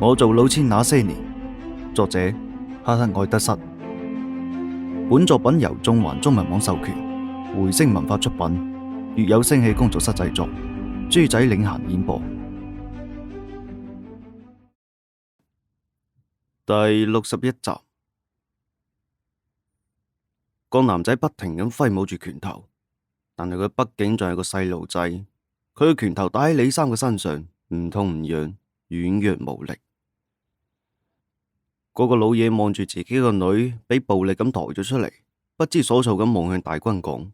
我做老千那些年，作者哈克愛德瑟。本作品由縱橫中文網授權，回聲文化出品，粵有聲氣工作室製作，豬仔領銜演播。第61集，個男仔不停咁揮舞住拳頭，但係佢畢竟仲係個細路仔，佢嘅拳頭打喺李三嘅身上，唔痛唔癢，軟弱無力。嗰個老嘢望住自己個女俾暴力咁抬咗出嚟，不知所措咁望向大軍講：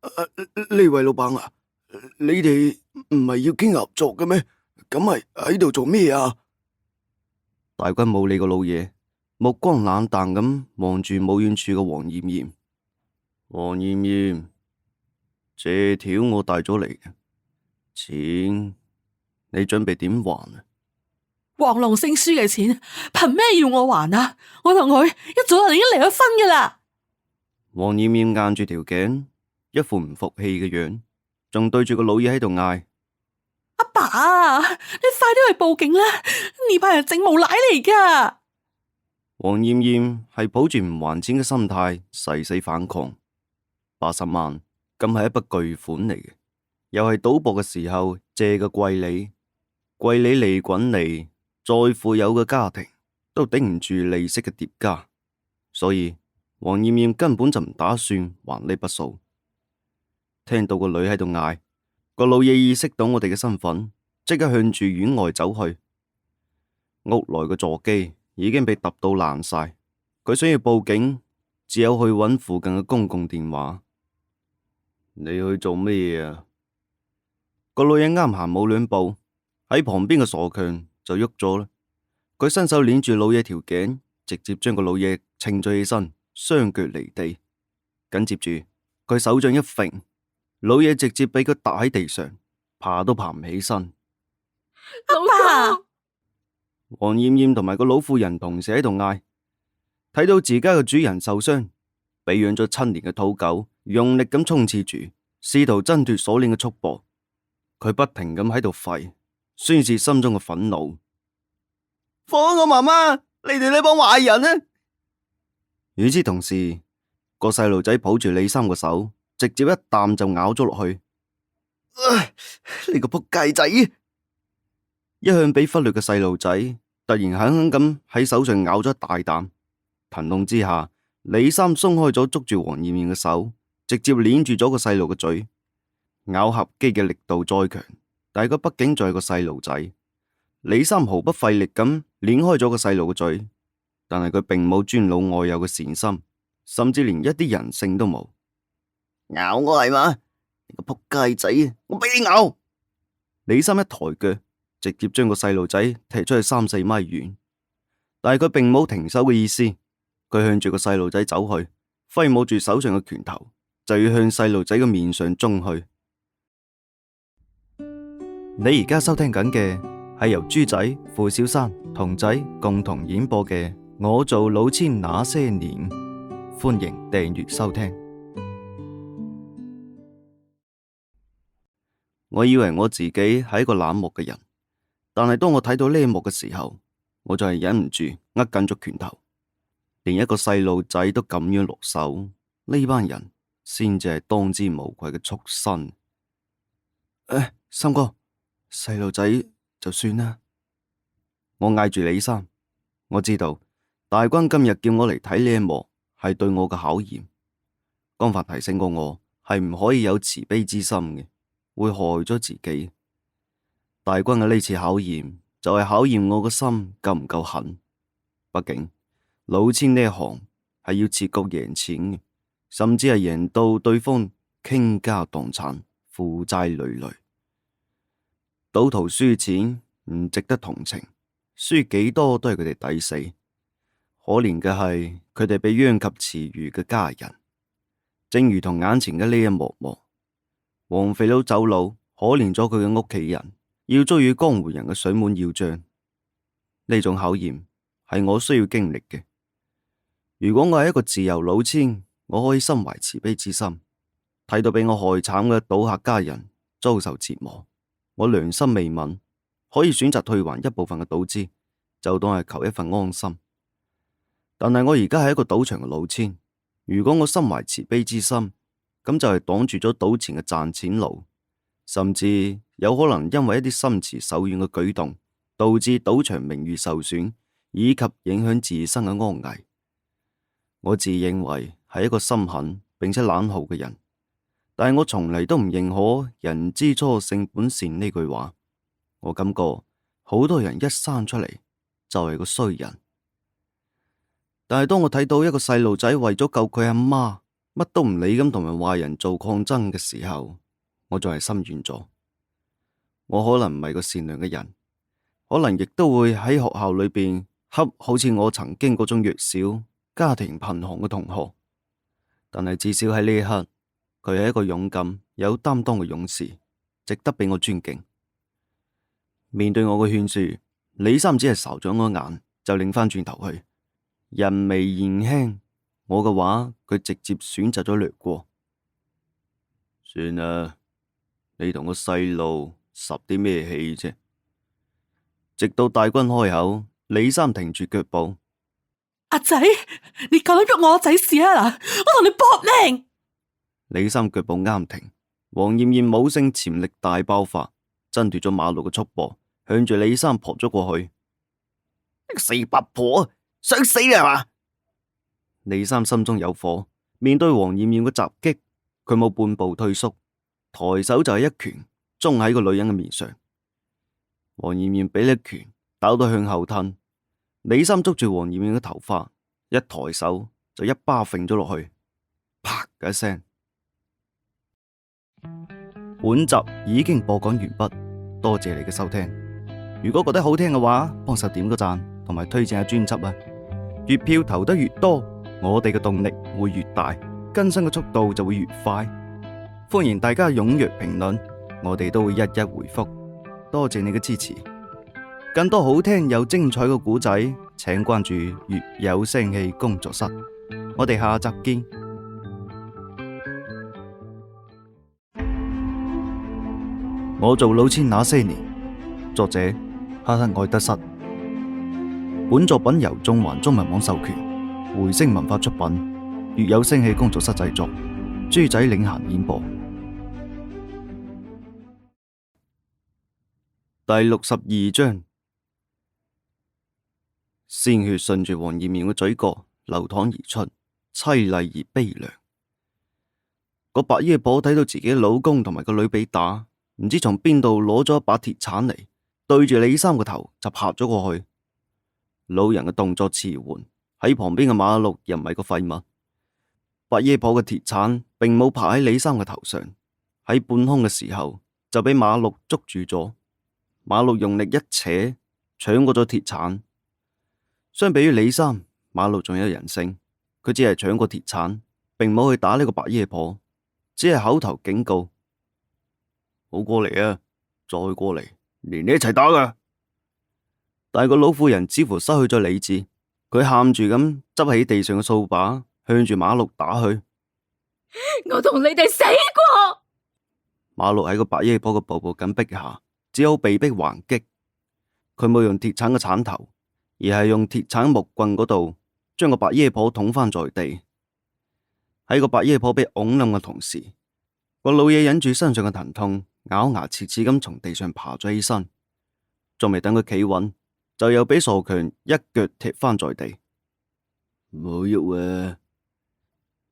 呢位老闆啊，你哋唔係要傾合作嘅咩？咁係喺度做咩啊？大軍冇理個老嘢，目光冷淡咁望住冇遠處嘅黃艷艷。黃艷艷，借條我帶咗嚟嘅錢，你準備點還啊？黃龍勝輸嘅錢，憑咩要我還啊？我同佢一早就已經離咗婚噶啦。黃艷艷硬住條頸，一副唔服氣嘅樣，仲對住個老嘢喺度嗌：阿爸啊，你快啲去報警啦！呢班人整無賴嚟噶。黃艷艷係抱住唔還錢嘅心態誓死反抗。80萬咁係一筆巨款嚟嘅，又係賭博嘅時候借嘅貴利，貴利利滾利，再富有嘅家庭都頂唔住利息嘅疊加，所以黃艷艷根本就唔打算還呢筆數。聽到個女喺度嗌，個老嘢意識到我哋嘅身份，即刻向住院外走去。屋內嘅座機已經被揼到爛晒，佢想要報警，只有去揾附近嘅公共電話。你去做咩啊？個老嘢啱行冇兩步，喺旁邊嘅傻強就喐咗啦。佢伸手鏈住老嘢條頸，直接將個老嘢稱咗起身，雙腳離地。緊接住佢手掌一揈，老嘢直接俾佢打喺地上，爬都爬唔起身。阿爸，黃艷艷同埋個老婦人同時喺度嗌，睇到自家嘅主人受傷，俾養咗7年嘅土狗用力咁衝刺住，試圖掙脫鎖鏈嘅束縛。佢不停咁喺度吠，宣洩心中嘅憤怒。放我媽媽！你哋呢幫壞人啊！與此同時，個細路仔抱住李三個手，直接一啖就咬咗落去。你個仆街仔！一向被忽略嘅細路仔突然狠狠咁喺手上咬咗一大啖，疼痛之下，李三鬆開咗捉住黃艷艷嘅手，直接捏住咗個細路嘅嘴。咬合肌嘅力度再強，但係佢畢竟仲係個細路仔。李三毫不費力咁捏開咗個細路嘅嘴，但係佢並冇尊老愛幼嘅善心，甚至連一啲人性都冇。咬我係嘛？你個仆街仔，我俾你咬！李三一抬腳，直接將個細路仔踢出去3-4米遠，但係佢並冇停手嘅意思。佢向住個細路仔走去，揮舞住手上嘅拳頭，就要向細路仔嘅面上中去。你而家收聽緊嘅係由豬仔、付小山、童仔共同演播嘅《我做老千那些年》，歡迎訂閱收聽。我以為我自己係一個冷漠嘅人，但係當我睇到呢一幕嘅時候，我就係忍唔住握緊咗拳頭。連一個細路仔都咁樣落手，呢班人先至係當之無愧嘅畜生。三哥，細路仔就算啦。我嗌住李三，我知道大軍今日叫我嚟睇呢一幕係對我嘅考驗。江帆提醒過我係唔可以有慈悲之心嘅，會害咗自己。大軍嘅呢次考驗就係考驗我個心夠唔夠狠。畢竟老千呢一行係要切局贏錢嘅，甚至係贏到對方傾家蕩產、負債累累。賭徒輸錢唔值得同情，輸幾多都係佢哋抵死。可憐嘅係佢哋被殃及池魚嘅家人，正如同眼前嘅呢一幕幕。黃肥佬走佬，可憐咗佢嘅屋企人，要遭遇江湖人嘅水滿腰脹。呢種考驗係我需要經歷嘅。如果我係一個自由老千，我可以心懷慈悲之心，睇到俾我害慘嘅賭客家人遭受折磨，我良心未泯，可以選擇退還一部分嘅賭資，就當係求一份安心。但係我而家係一個賭場嘅老千，如果我心懷慈悲之心，咁就係擋住咗賭錢嘅賺錢路，甚至有可能因為一啲心慈手軟嘅舉動，導致賭場名譽受損，以及影響自身嘅安危。我自認為係一個心狠並且懶豪嘅人，但係我從嚟都唔認可人之初性本善呢句話。我感覺好多人一生出嚟就係個衰人，但係當我睇到一個細路仔為咗救佢阿媽，乜都唔理咁同埋壞人做抗爭嘅時候，我仲係心軟咗。我可能唔係個善良嘅人，可能亦都會喺學校裏邊恰好似我曾經嗰種弱小、家庭貧窮嘅同學，但係至少喺呢一刻，佢係一個勇敢、有擔當嘅勇士，值得俾我尊敬。面對我嘅勸說，李三只係睄咗我一眼，就擰翻轉頭去。人微言輕，我嘅話佢直接選擇咗略過。算啦，你同個細路十啲咩氣啫？直到大軍開口，李三停住腳步。阿仔，你夠膽喐我仔試啊嗱！我同你搏命！李三腳步啱停，黃艷艷武性潛力大爆發，掙脫咗馬路嘅束縛，向住李三撲咗過去。死八婆，想死啦係嘛？李三心中有火，面對黃艷艷嘅襲擊，佢冇半步退縮，抬手就係一拳中喺個女人嘅面上。黃艷艷俾呢一拳打到向後褪，李三捉住黃艷艷嘅頭髮，一抬手就一巴揈咗落去，啪嘅一聲。本集已經播講完畢，多謝你嘅收聽。如果覺得好聽嘅話，幫手點個讚，同埋推薦下專輯啊！月票投得越多，我哋嘅動力會越大，更新嘅速度就會越快。歡迎大家踴躍評論，我哋都會一一回覆。多謝你嘅支持。更多好聽又精彩嘅故仔，請關注粵有聲氣工作室。我哋下集見。我做老千那些年，作者哈克愛德室。本作品由縱橫中文網授權，回聲文化出品，粵有聲氣工作室製作，豬仔領銜演播。第62章，鮮血順住黃艷艷嘅嘴角流淌而出，淒厲而悲涼。個白衣婆睇到自己嘅老公同埋個女被打，唔知從邊度攞咗一把鐵鏟嚟，對住李三個頭就拍咗過去。老人嘅動作遲緩，喺旁邊嘅馬六又唔係個廢物。白衣婆嘅鐵鏟並冇拍喺李三嘅頭上，喺半空嘅時候就俾馬六捉住咗。馬六用力一扯，搶過咗鐵鏟。相比於李三，馬六仲有人性，佢只係搶過鐵鏟，並冇去打呢個白衣婆，只係口頭警告：好過嚟啊，再過嚟，連你一齊打噶。但係個老婦人似乎失去咗理智，佢喊住咁執起地上嘅掃把，向住馬六打去。我同你哋死過！馬六喺個白衣婆嘅步步緊逼下，只好被逼還擊。佢冇用鐵鏟嘅鏟頭，而係用鐵鏟木棍嗰度將個白衣婆捅翻在地。喺個白衣婆被拱冧嘅同時，個老嘢忍住身上嘅疼痛，咬牙切齒咁從地上爬咗起身，仲未等佢企穩，就又俾傻強一腳踢翻在地。唔好喐啊！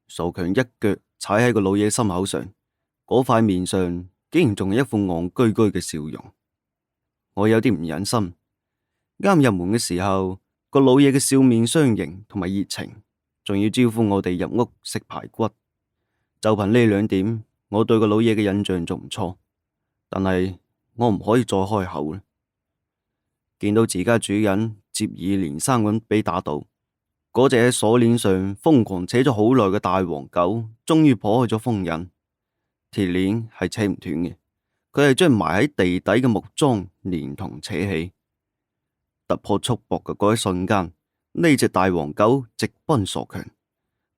傻強一腳踩喺個老嘢心口上，嗰塊面上竟然仲係一副戇居居嘅笑容。我有啲唔忍心。啱入門嘅時候，個老嘢嘅笑面相迎同埋熱情，仲要招呼我哋入屋食排骨。就憑呢兩點，我對個老嘢嘅印象仲唔錯。但係我唔可以再開口啦。見到自家主人接二連三咁被打倒，嗰隻喺鎖鏈上瘋狂扯咗好耐嘅大黃狗，終於破開咗封印。鐵鏈係扯唔斷嘅，佢係將埋喺地底嘅木樁連同扯起。突破束縛嘅嗰一瞬間，呢隻大黃狗直奔傻強，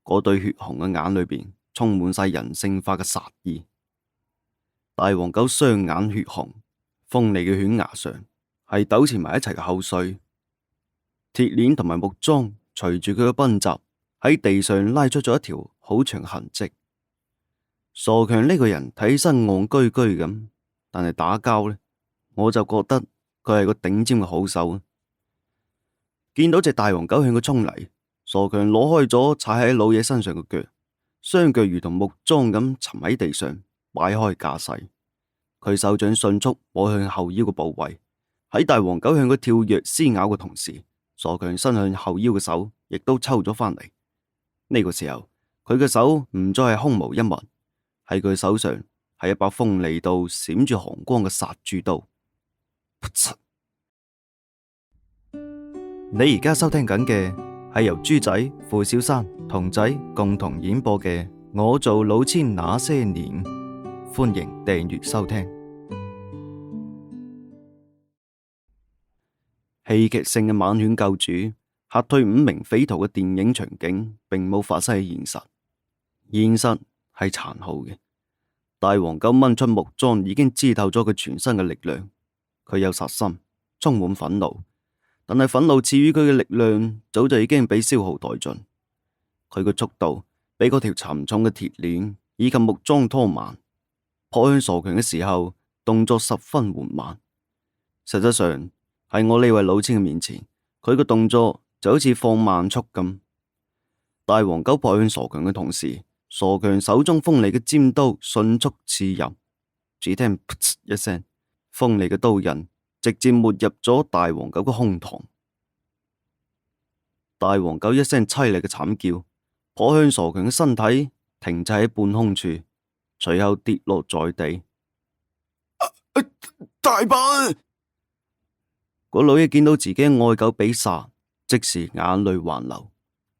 嗰對血紅嘅眼裏邊充滿晒人性化嘅殺意。大黃狗雙眼血紅，鋒利嘅犬牙上係糾纏埋一齊嘅口水。鐵鏈同埋木樁隨住佢嘅奔襲喺地上拉出咗一條好長嘅痕跡。傻強呢個人睇起身戇居居咁，但係打交呢，我就覺得佢係個頂尖嘅好手。見到隻大黃狗向佢衝嚟，傻強攞開咗踩喺老嘢身上嘅腳，雙腳如同木樁咁沉喺地上，擺開架勢。佢手掌迅速摸向後腰嘅部位，喺大黃狗向佢跳躍撕咬嘅同時，傻強伸向後腰嘅手亦都抽咗返嚟。呢個時候，佢嘅手唔再係空無一物，喺佢手上係一把鋒利到閃住寒光嘅殺豬刀。你而家收聽緊嘅係由豬仔、付小山、童仔共同演播嘅《我做老千那些年》，歡迎訂閱收聽。戲劇性嘅猛犬救主嚇退5名匪徒嘅電影場景，並冇發生喺現實。現實係殘酷嘅。大黃狗掹出木樁已經知透咗佢全身嘅力量，佢有殺心，充滿憤怒。但係憤怒賜予佢嘅力量早就已經被消耗殆盡，佢嘅速度被嗰條沉重嘅鐵鏈以及木樁拖慢，撲向傻強嘅時候動作十分緩慢。實際上喺我呢位老千嘅面前，佢嘅動作就好似放慢速咁。大黃狗撲向傻強嘅同時，傻強手中鋒利嘅尖刀迅速刺入，只聽噗嗤一聲，鋒利嘅刀刃直接沒入咗大黃狗嘅胸膛。大黃狗一聲淒厲嘅慘叫，撲向傻強嘅身體停滯喺半空處，隨後跌落在地。大伯，個老爺見到自己愛狗被殺，即時眼淚橫流，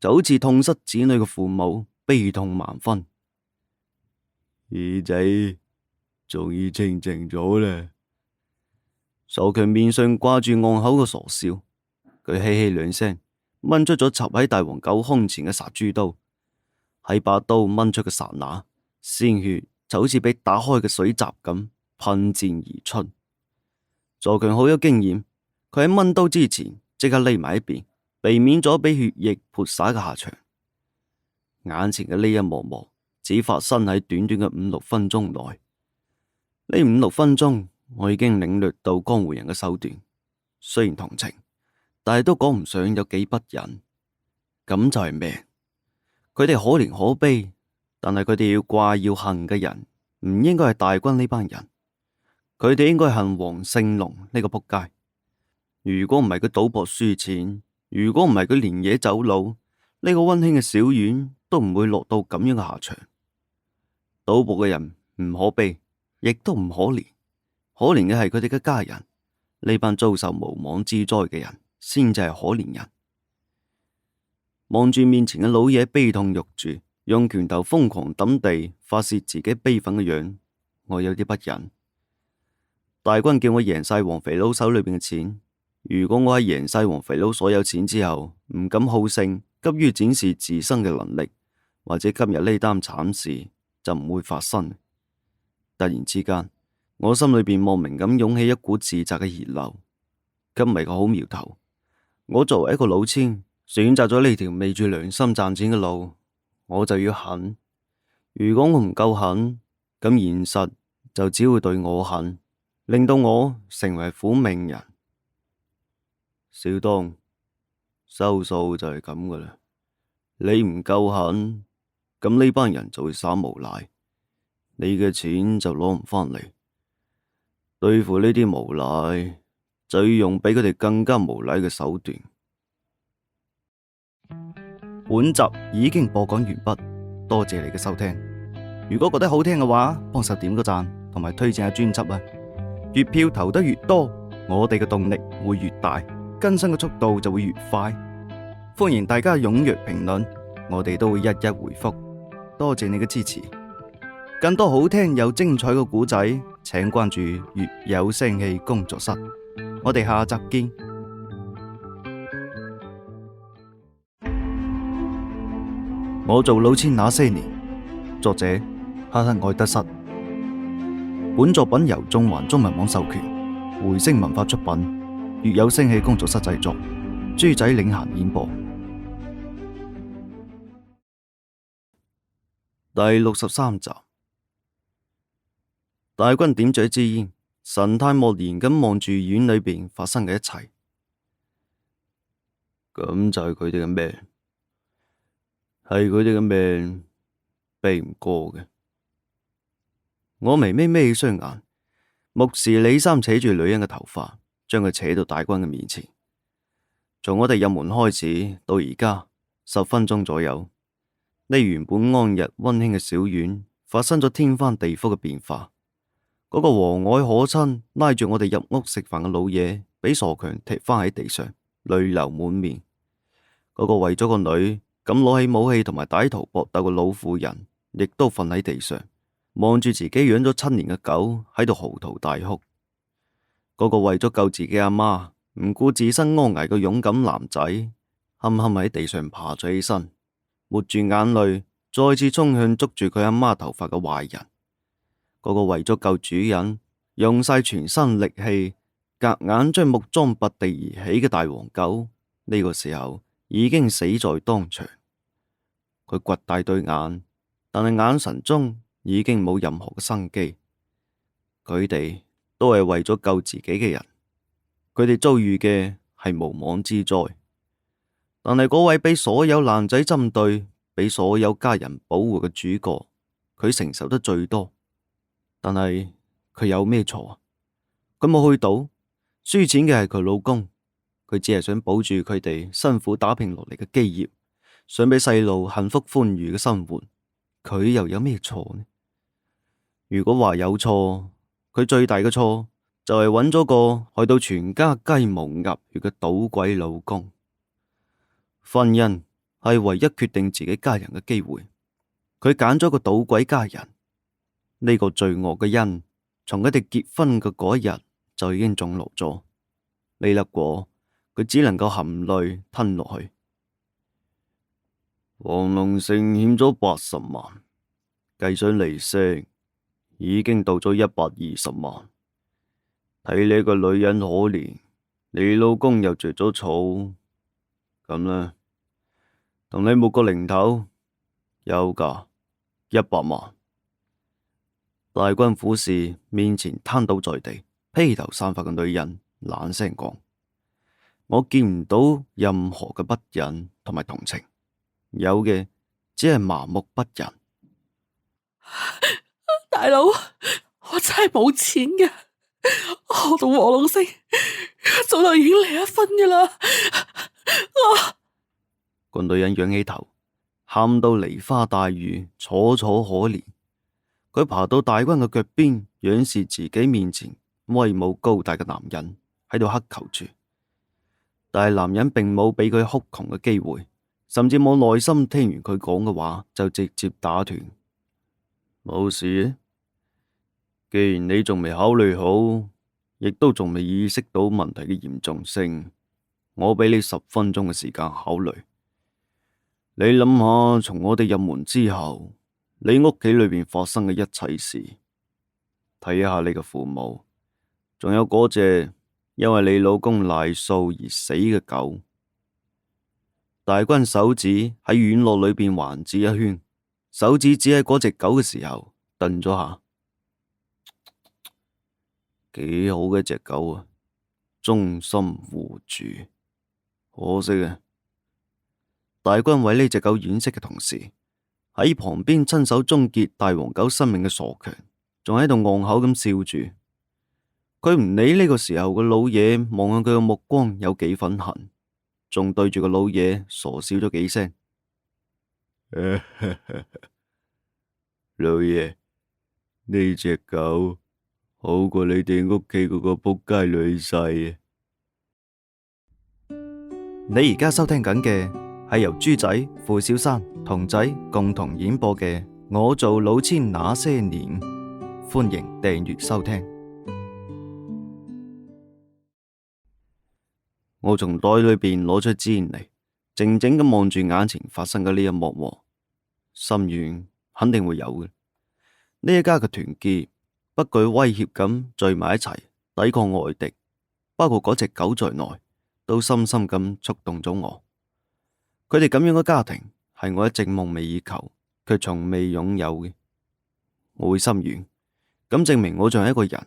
就好似痛失子女嘅父母，悲痛萬分。兒仔終於清靜咗啦。傻強面上掛住岸口嘅傻笑，佢嘻嘻兩聲，掹出咗插喺大黃狗胸前嘅殺豬刀。喺把刀掹出嘅剎那，鮮血就好似被打開嘅水閘咁噴濺而出。傻強好有經驗，佢喺掹刀之前即刻匿埋一邊，避免咗俾血液潑灑嘅下場。眼前嘅呢一幕幕只發生喺短短嘅5-6分鐘內。呢5-6分鐘，我已經領略到江湖人嘅手段，雖然同情，但係都講唔上有幾不忍。咁就係命，佢哋可憐可悲，但係佢哋要掛要恨嘅人，唔應該係大軍呢班人，佢哋應該恨黃勝龍呢個仆街。如果唔係佢賭博輸錢，如果唔係佢連夜走佬，呢個溫馨嘅小院都唔會落到咁樣嘅下場。賭博嘅人唔可悲，亦都唔可憐。可憐嘅係佢哋嘅家人，呢班遭受無妄之災嘅人，先至係可憐人。望住面前嘅老嘢悲痛欲絕，用拳頭瘋狂抌地發洩自己悲憤嘅樣，我有啲不忍。大軍叫我贏晒黃肥佬手裏邊嘅錢，如果我喺贏晒黃肥佬所有錢之後，唔敢好勝，急於展示自身嘅能力，或者今日呢單慘事就唔會發生。突然之間，我心裏邊莫名咁湧起一股自責嘅熱流，今日個好苗頭。我作為一個老千，選擇咗呢條昧住良心賺錢嘅路，我就要狠。如果我唔夠狠，咁現實就只會對我狠，令到我成為苦命人。小東，收數就係咁噶啦，你唔夠狠，咁呢班人就會耍無賴，你嘅錢就攞唔返嚟。對付呢啲無賴，就要用比佢哋更加無賴嘅手段。本集已經播講完畢，多謝你嘅收聽。如果覺得好聽嘅話，幫手點個讚，同埋推薦下專輯啊！月票投得越多，我哋嘅動力會越大，更新嘅速度就會越快。歡迎大家踴躍評論，我哋都會一一回覆。多謝你嘅支持。更多好聽又精彩嘅故仔，請關注粵有聲氣工作室。我哋下集見。我做老千那些年，作者哈克愛德室。本作品由縱橫中文網授權，回聲文化出品，粵有聲氣工作室製作。豬仔領銜演播第63集。大軍點着一支煙，神態漠然咁望住院裏邊發生嘅一切。咁就係佢哋嘅命，係佢哋嘅命，避唔過嘅。我微微眯起雙眼，目視李三扯住女人嘅頭髮，將佢扯到大軍嘅面前。從我哋入門開始到而家10分鐘左右，呢原本安逸溫馨嘅小院發生咗天翻地覆嘅變化。嗰個和藹可親拉住我哋入屋食飯嘅老嘢，俾傻強踢翻喺地上，淚流滿面。嗰個為咗個女咁攞起武器同埋歹徒搏鬥嘅老婦人，亦都瞓喺地上，望住自己養咗7年嘅狗喺度嚎啕大哭。嗰個為咗救自己阿媽唔顧自身安危嘅勇敢男仔，堪堪喺地上爬咗起身，抹住眼淚，再次衝向捉住佢阿媽頭髮嘅壞人。嗰個為咗救主人，用晒全身力氣，夾硬將木樁拔地而起嘅大黃狗，呢個時候已經死在當場。佢掘大對眼，但係眼神中已經冇任何嘅生機。佢哋都係為咗救自己嘅人，佢哋遭遇嘅係無妄之災。但係嗰位俾所有爛仔針對、俾所有家人保護嘅主角，佢承受得最多。但係佢有咩錯啊？佢冇去賭，輸錢嘅係佢老公，佢只係想保住佢哋辛苦打拼落嚟嘅基業，想俾細路幸福歡愉嘅生活。佢又有咩錯呢？如果話有錯，佢最大嘅錯就係揾咗個害到全家雞毛鴨血嘅賭鬼老公。婚姻係唯一決定自己家人嘅機會，佢揀咗個賭鬼家人。呢個罪惡嘅因，從佢哋結婚嘅嗰一日就已經種落咗。呢粒果，佢只能夠含淚吞落去。黃龍城欠咗80萬，計上利息已經到咗120萬。睇你個女人可憐，你老公又着咗草，咁呢，同你冇個零頭，有價100萬。大軍俯視面前癱倒在地、披頭散髮嘅女人，冷聲講：我見唔到任何嘅不忍同埋同情，有嘅只係麻木不仁。大佬，我真係冇錢嘅，我同黃龍星早就已經離咗婚噶啦。個女人仰起頭，喊到梨花帶雨，楚楚可憐。佢爬到大軍嘅腳邊，仰視自己面前威武高大嘅男人，喺度乞求住。但係男人並冇俾佢哭窮嘅機會，甚至冇耐心聽完佢講嘅話，就直接打斷：冇事，既然你仲未考慮好，亦都仲未意識到問題嘅嚴重性，我俾你10分鐘嘅時間考慮。你諗下，從我哋入門之後，你屋企裏邊發生嘅一切事，睇下你嘅父母，仲有嗰隻因為你老公賴數而死嘅狗。大軍手指喺院落裏邊環指一圈，手指指喺嗰隻狗嘅時候，頓咗下，幾好嘅一隻狗啊，忠心護主。可惜啊，大軍為呢隻狗惋惜嘅同時，喺旁邊親手終結大黃狗生命嘅傻強，仲喺度昂口咁笑住。佢唔理呢個時候個老嘢望向佢嘅目光有幾憤恨，仲對住個老嘢傻笑咗幾聲。老爺，呢隻狗好過你哋屋企嗰個仆街女婿啊！你而家收聽緊嘅係由豬仔、付小山、童仔共同演播嘅《我做老千那些年》，歡迎訂閱收聽。我從袋裏邊攞出支煙嚟，靜靜咁望住眼前發生嘅呢一幕，心軟肯定會有嘅。呢一家嘅團結不具威脅咁聚埋一齊抵抗外敵，包括嗰隻狗在內，都深深咁觸動咗我。佢哋咁樣嘅家庭係我一直夢寐以求，卻從未擁有嘅。我會心軟，咁證明我仲係一個人，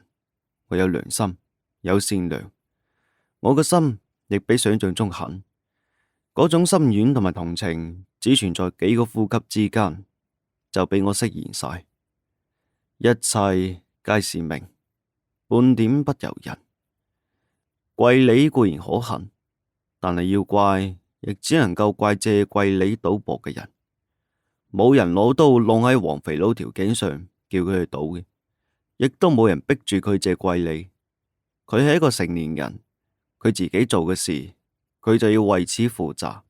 我有良心，有善良，我嘅心亦比想象中狠。嗰種心軟同埋同情，只存在幾個呼吸之間，就俾我釋然晒。一切皆是命，半點不由人。貴利固然可恨，但係要怪，亦只能夠怪借貴利賭博嘅人。冇人攞刀攏喺黃肥佬條頸上，叫佢去賭嘅，亦都冇人逼住佢借貴利。佢係一個成年人，佢自己做嘅事，佢就要為此負責。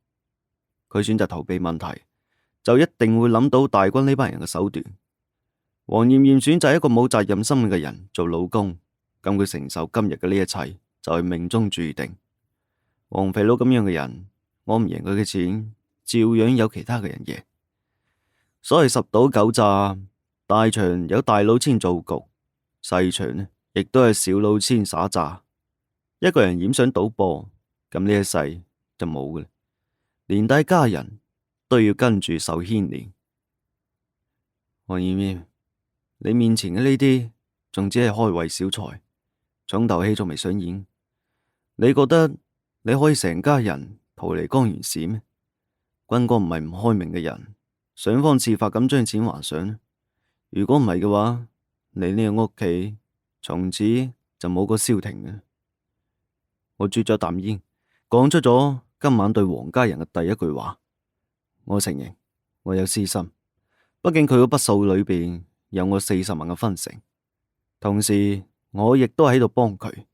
佢選擇逃避問題，就一定會諗到大軍呢班人嘅手段。黃艷艷選擇一個冇責任心嘅人做老公，咁佢承受今日嘅呢一切就係命中注定。黃肥佬咁樣嘅人，我唔贏佢嘅錢，照樣有其他嘅人贏。所謂十賭九詐，大場有大老千做局，細場呢亦都係小老千耍詐。一個人染上賭博，咁呢一世就冇嘅啦，連帶家人都要跟住受牽連。黃艷艷，你面前嘅呢啲仲只係開胃小菜，重頭戲仲未上演。你覺得你可以成家人逃離江源市咩？軍哥唔係唔開明嘅人，想方設法咁將錢還上。如果唔係嘅話，你呢個屋企從此就冇個消停嘅。我啜咗啖煙，講出咗今晚對黃家人嘅第一句話。我承認我有私心，畢竟佢嗰筆數裏邊有我40萬嘅分成，同時我亦都喺度幫佢。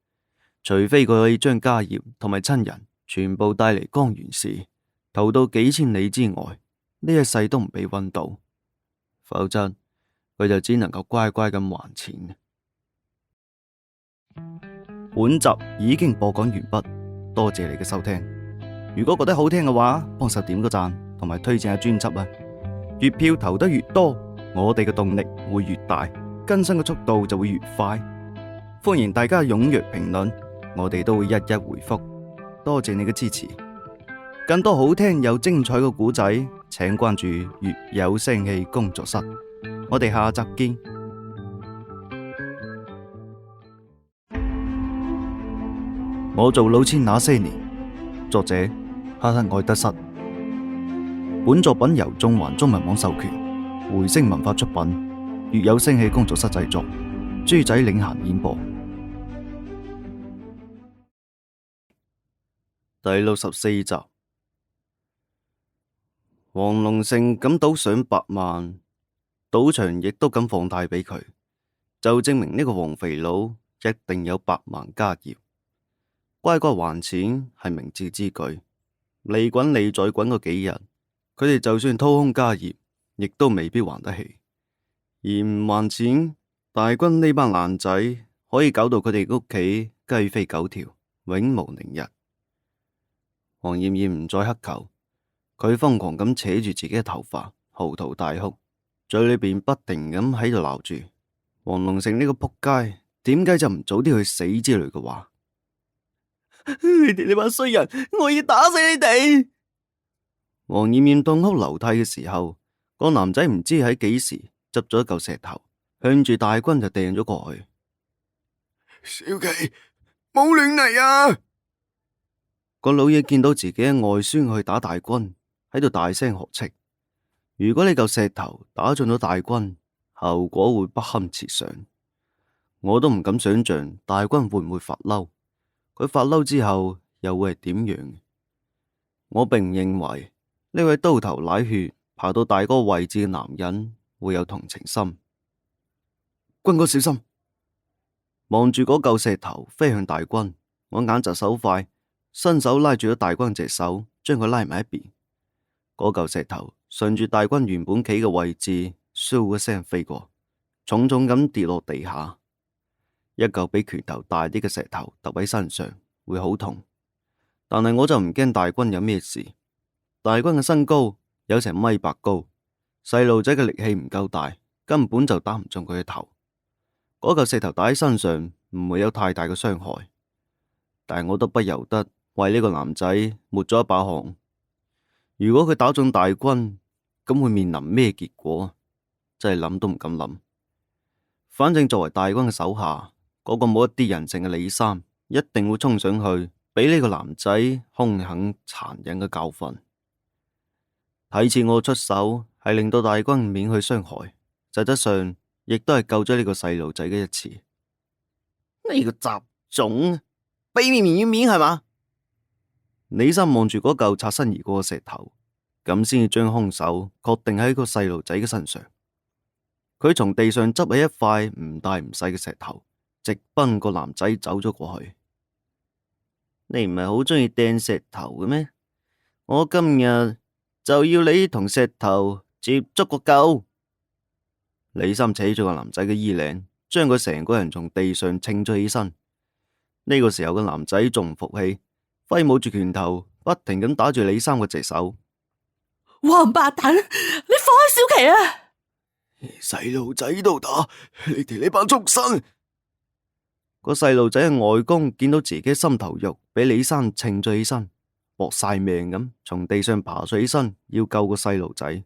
除非佢可以將家業同埋親人全部帶嚟江源市，逃到幾千里之外，呢一世都唔俾揾到，否則佢就只能夠乖乖咁還錢。本集已經播講完畢，多謝你嘅收聽。如果覺得好聽嘅話，幫手點個讚同埋推薦下專輯啊！月票投得越多，我哋嘅動力會越大，更新嘅速度就會越快。歡迎大家踴躍評論，我哋都會一一回覆。多謝你嘅支持。更多好聽又精彩嘅故仔，請關注粵有聲氣工作室。我哋下集見。我做老千那些年，作者哈克愛德瑟。本作品由縱橫中文網授權，回聲文化出品，粵有聲氣工作室製作，豬仔領銜演播。第64集，黃龍勝敢賭上百萬，賭場亦都敢放貸俾佢，就證明呢個黃肥佬一定有百萬家業。乖乖還錢係明智之舉，利滾利再滾個幾日，佢哋就算掏空家業，亦都未必還得起。而唔還錢，大軍呢班爛仔可以搞到佢哋屋企雞飛狗跳，永無寧日。黃艷艷唔再乞求，佢瘋狂咁扯住自己嘅頭髮，嚎啕大哭，嘴裏邊不停咁喺度鬧住黃龍勝呢個仆街，點解就唔早啲去死之類嘅話。你哋呢班衰人，我要打死你哋！黃艷艷痛哭流涕嘅時候，個男仔唔知喺幾時執咗一嚿石頭，向住大軍就掟咗過去。小琪，冇亂嚟啊！個老爺見到自己嘅外孫去打大軍，喺度大聲呵斥。如果呢嚿石頭打中咗大軍，後果會不堪設想。我都唔敢想象大軍會唔會發嬲。佢發嬲之後又會係點樣？我並唔認為呢位刀頭舐血爬到大哥位置嘅男人會有同情心。軍哥小心！望住嗰嚿石頭飛向大軍，我眼疾手快，伸手拉住咗大軍隻手，將佢拉埋一邊。嗰嚿石頭順住大軍原本企嘅位置，咻一聲飛過，重重咁跌落地下。一嚿比拳頭大啲嘅石頭揼喺身上會好痛，但係我就唔驚大軍有咩事。大軍嘅身高有成1.8米高，細路仔嘅力氣唔夠大，根本就打唔中佢嘅頭。嗰嚿石頭打喺身上唔會有太大嘅傷害，但係我都不由得為呢個男仔抹咗一把汗。如果佢打中大軍，咁會面臨咩結果？真係諗都唔敢諗。反正作為大軍嘅手下，嗰個冇一啲人性嘅李三，一定會衝上去，俾呢個男仔兇狠殘忍嘅教訓。睇似我出手係令到大軍免去傷害，實質上亦都係救咗呢個細路仔嘅一次。呢個雜種，俾面要面係嘛？李三望住嗰嚿擦身而過嘅石頭，咁先至將兇手確定喺個細路仔嘅身上。佢從地上執起一塊唔大唔細嘅石頭，直奔個男仔走咗過去。你唔係好鍾意掟石頭嘅咩？我今日就要你同石頭接觸個夠。李三扯咗個男仔嘅衣領，將佢成個人從地上稱咗起身。呢個時候個男仔仲唔服氣，揮舞住拳頭，不停咁打住李三嘅隻手。王八蛋，你放開小琪啊！細路仔都打，你哋呢班畜生！個細路仔嘅外公見到自己心頭肉俾李三稱咗起身，搏晒命咁從地上爬咗起身，要救個細路仔。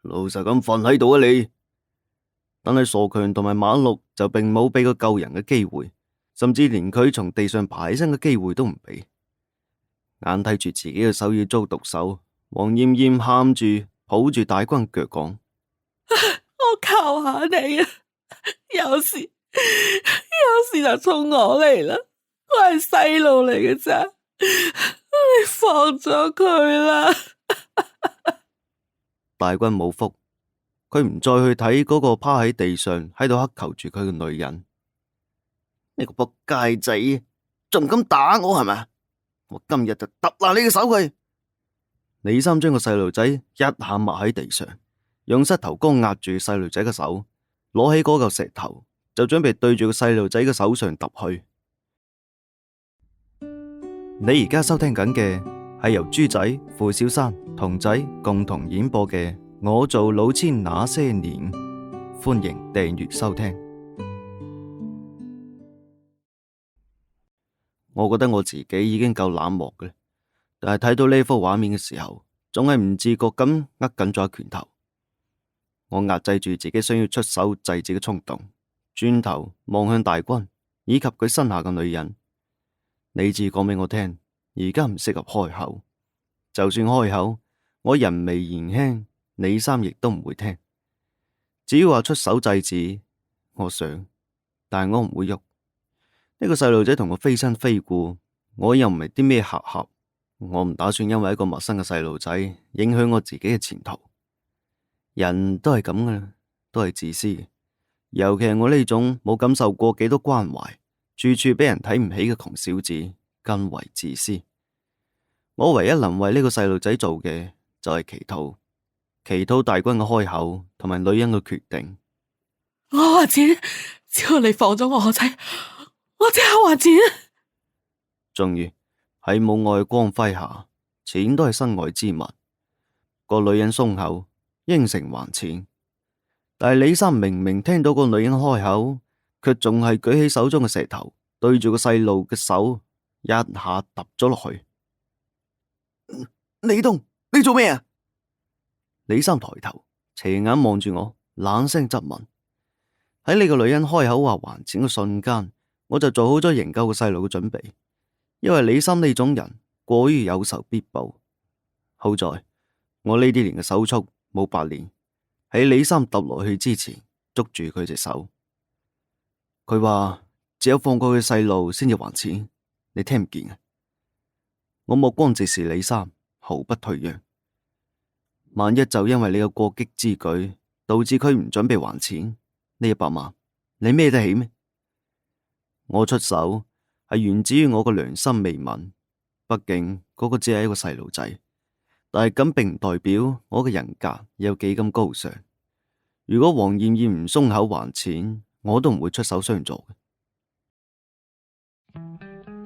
老實咁瞓喺度啊你！但係傻強同埋馬六就並冇俾個救人嘅機會，甚至連佢從地上爬起身嘅機會都唔俾。眼睇住自己嘅手要遭毒手，黃艷艷喊住抱住大軍腳講：我求下你啊！有事就衝我嚟啦！我係細路嚟嘅咋，你放咗佢啦！大軍冇覆，佢唔再去睇嗰個趴喺地上喺度乞求住佢嘅女人。呢個仆街仔仲唔敢打我係咪？我今日就揼爛你嘅手佢！李三將個細路仔一下抹喺地上，用膝頭哥壓住細路仔嘅手，攞起嗰嚿石頭就準備對住個細路仔嘅手上揼去。你而家收聽緊嘅係由豬仔、付小山、童仔共同演播嘅《我做老千那些年》，歡迎訂閱收聽。我覺得我自己已經夠冷漠嘅，但係睇到呢幅畫面嘅時候，總係唔自覺咁握緊咗拳頭。我壓制住自己想要出手制止嘅衝動，轉頭望向大軍以及佢身下嘅女人。理智講俾我聽，而家唔適合開口。就算開口，我人微言輕，李三亦都唔會聽。只要話出手制止，我想，但係我唔會喐。呢個細路仔同我非親非故，我又唔係啲咩黑客，我唔打算因為一個陌生嘅細路仔影響我自己嘅前途。人都係咁噶啦，都係自私嘅。尤其係我呢種冇感受過幾多關懷，處處俾人睇唔起嘅窮小子，更為自私。我唯一能為呢個細路仔做嘅就係祈禱，祈禱大軍嘅開口同埋女人嘅決定。我還錢，只要你放咗我個仔，我即刻還錢。終於喺母愛嘅光輝下，錢都係身外之物。個女人鬆口應承還錢，但係李三明明聽到個女人開口，卻仲係舉起手中嘅石頭，對住個細路嘅手一下揼咗落去。李東，你做咩啊？李三抬頭斜眼望住我，冷聲質問。喺呢個女人開口話還錢嘅瞬間，我就做好咗營救個細路嘅準備。因為李三呢種人過於有仇必報，好在我呢啲年嘅手速冇白練，喺李三揼落去之前捉住佢隻手。佢話只有放過佢細路先至還錢，你聽唔見啊？我目光直視李三，毫不退讓。萬一就因為你嘅過激之舉，導致佢唔準備還錢，呢100萬你孭得起咩？我出手係源自於我個良心未泯，畢竟嗰個只係一個細路仔，但係咁並唔代表我嘅人格有幾咁高尚。如果黃艷艷唔鬆口還錢，我都唔會出手相助嘅。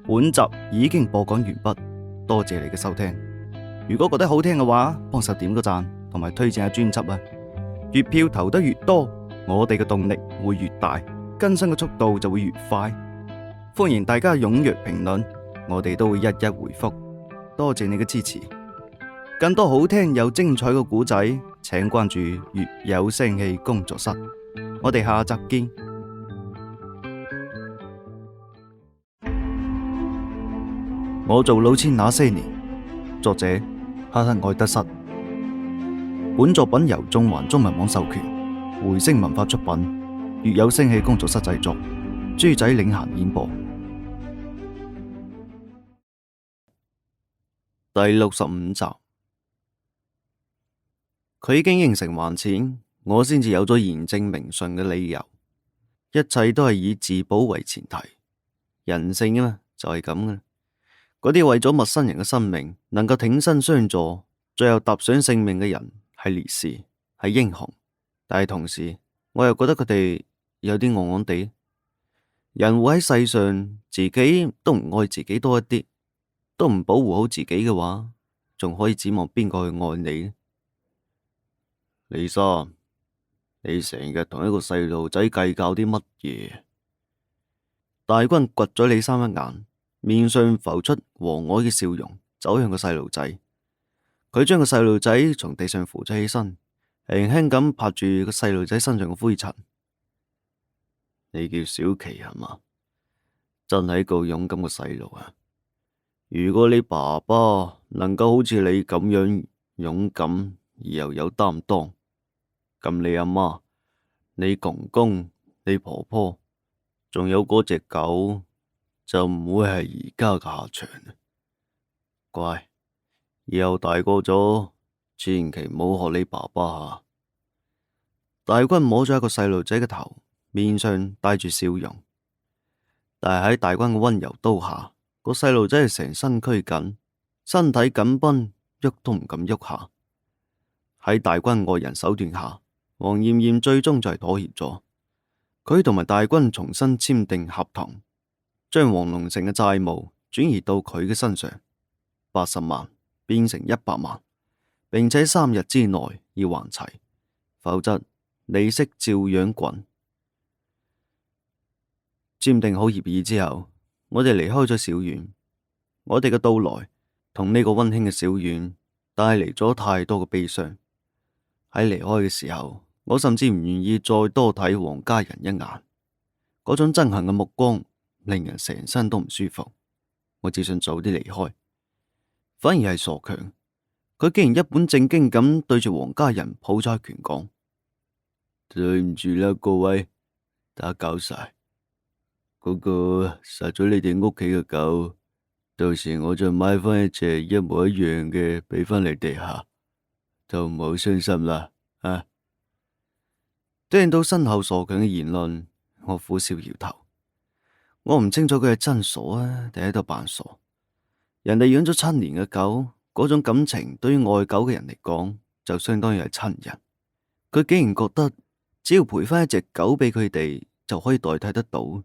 本集已經播講完畢，多謝你嘅收聽。如果覺得好聽嘅話，幫手點個讚，同埋推薦下專輯啊！月票投得越多，我哋嘅動力會越大，更新嘅速度就會越快。歡迎大家踴躍評論，我哋都會一一回覆。多謝你嘅支持。更多好聽又精彩嘅故仔，請關注粵有聲氣工作室。我哋下集見。我做老千那些年，作者哈克愛德瑟。本作品由中環中文網授權，回聲文化出品，粵有聲氣工作室製作，豬仔領銜演播。第65集，佢已經應承還錢，我先至有咗言正名順嘅理由。一切都係以自保為前提，人性啊嘛就係咁嘅。嗰啲為咗陌生人嘅生命能夠挺身相助，最後踏上性命嘅人係烈士，係英雄。但係同時，我又覺得佢哋有啲戇戇地。人活喺世上，自己都唔愛自己多一啲，都唔保護好自己嘅話，仲可以指望邊個去愛你呢？李生，你成日同一個細路仔計較啲乜嘢？大軍掘咗李生一眼，面上浮出和藹嘅笑容，走向個細路仔。佢將個細路仔從地上扶咗起身，輕輕咁拍住個細路仔身上嘅灰塵。你叫小琪係嘛？真係個勇敢嘅細路啊！如果你爸爸能夠好似你咁樣勇敢而又有擔當，咁你阿媽、你公公、你婆婆，仲有嗰隻狗，就唔會係而家嘅下場。乖，以後大個咗，千祈唔好學你爸爸啊！大軍摸咗一個細路仔嘅頭，面上帶住笑容，但係喺大軍嘅溫柔刀下，個細路仔係成身拘緊，身體緊繃，喐都唔敢喐下。喺大軍外人手段下，黃艷艷最終就係妥協咗。佢同埋大軍重新簽訂合同，將黃龍城嘅債務轉移到佢嘅身上，80萬變成100萬，並且3日之內要還齊，否則利息照樣滾。簽訂好協議之後，我哋離開咗小院。我哋嘅到來同呢個溫馨嘅小院帶嚟咗太多嘅悲傷。喺離開嘅時候，我甚至唔願意再多睇黃家人一眼。嗰種憎恨嘅目光令人成身都唔舒服。我只想早啲離開，反而係傻強，佢竟然一本正經咁對住黃家人抱咗一拳講：對唔住啦，各位，打攪晒。嗰個殺咗你哋屋企嘅狗，到時我再買翻一隻一模一樣嘅俾翻你哋下，就唔好傷心啦啊！聽到身後傻強嘅言論，我苦笑搖頭。我唔清楚佢係真傻啊，定喺度扮傻。人哋養咗7年嘅狗，嗰種感情對於愛狗嘅人嚟講，就相當於係親人。佢竟然覺得只要賠翻一隻狗俾佢哋，就可以代替得到。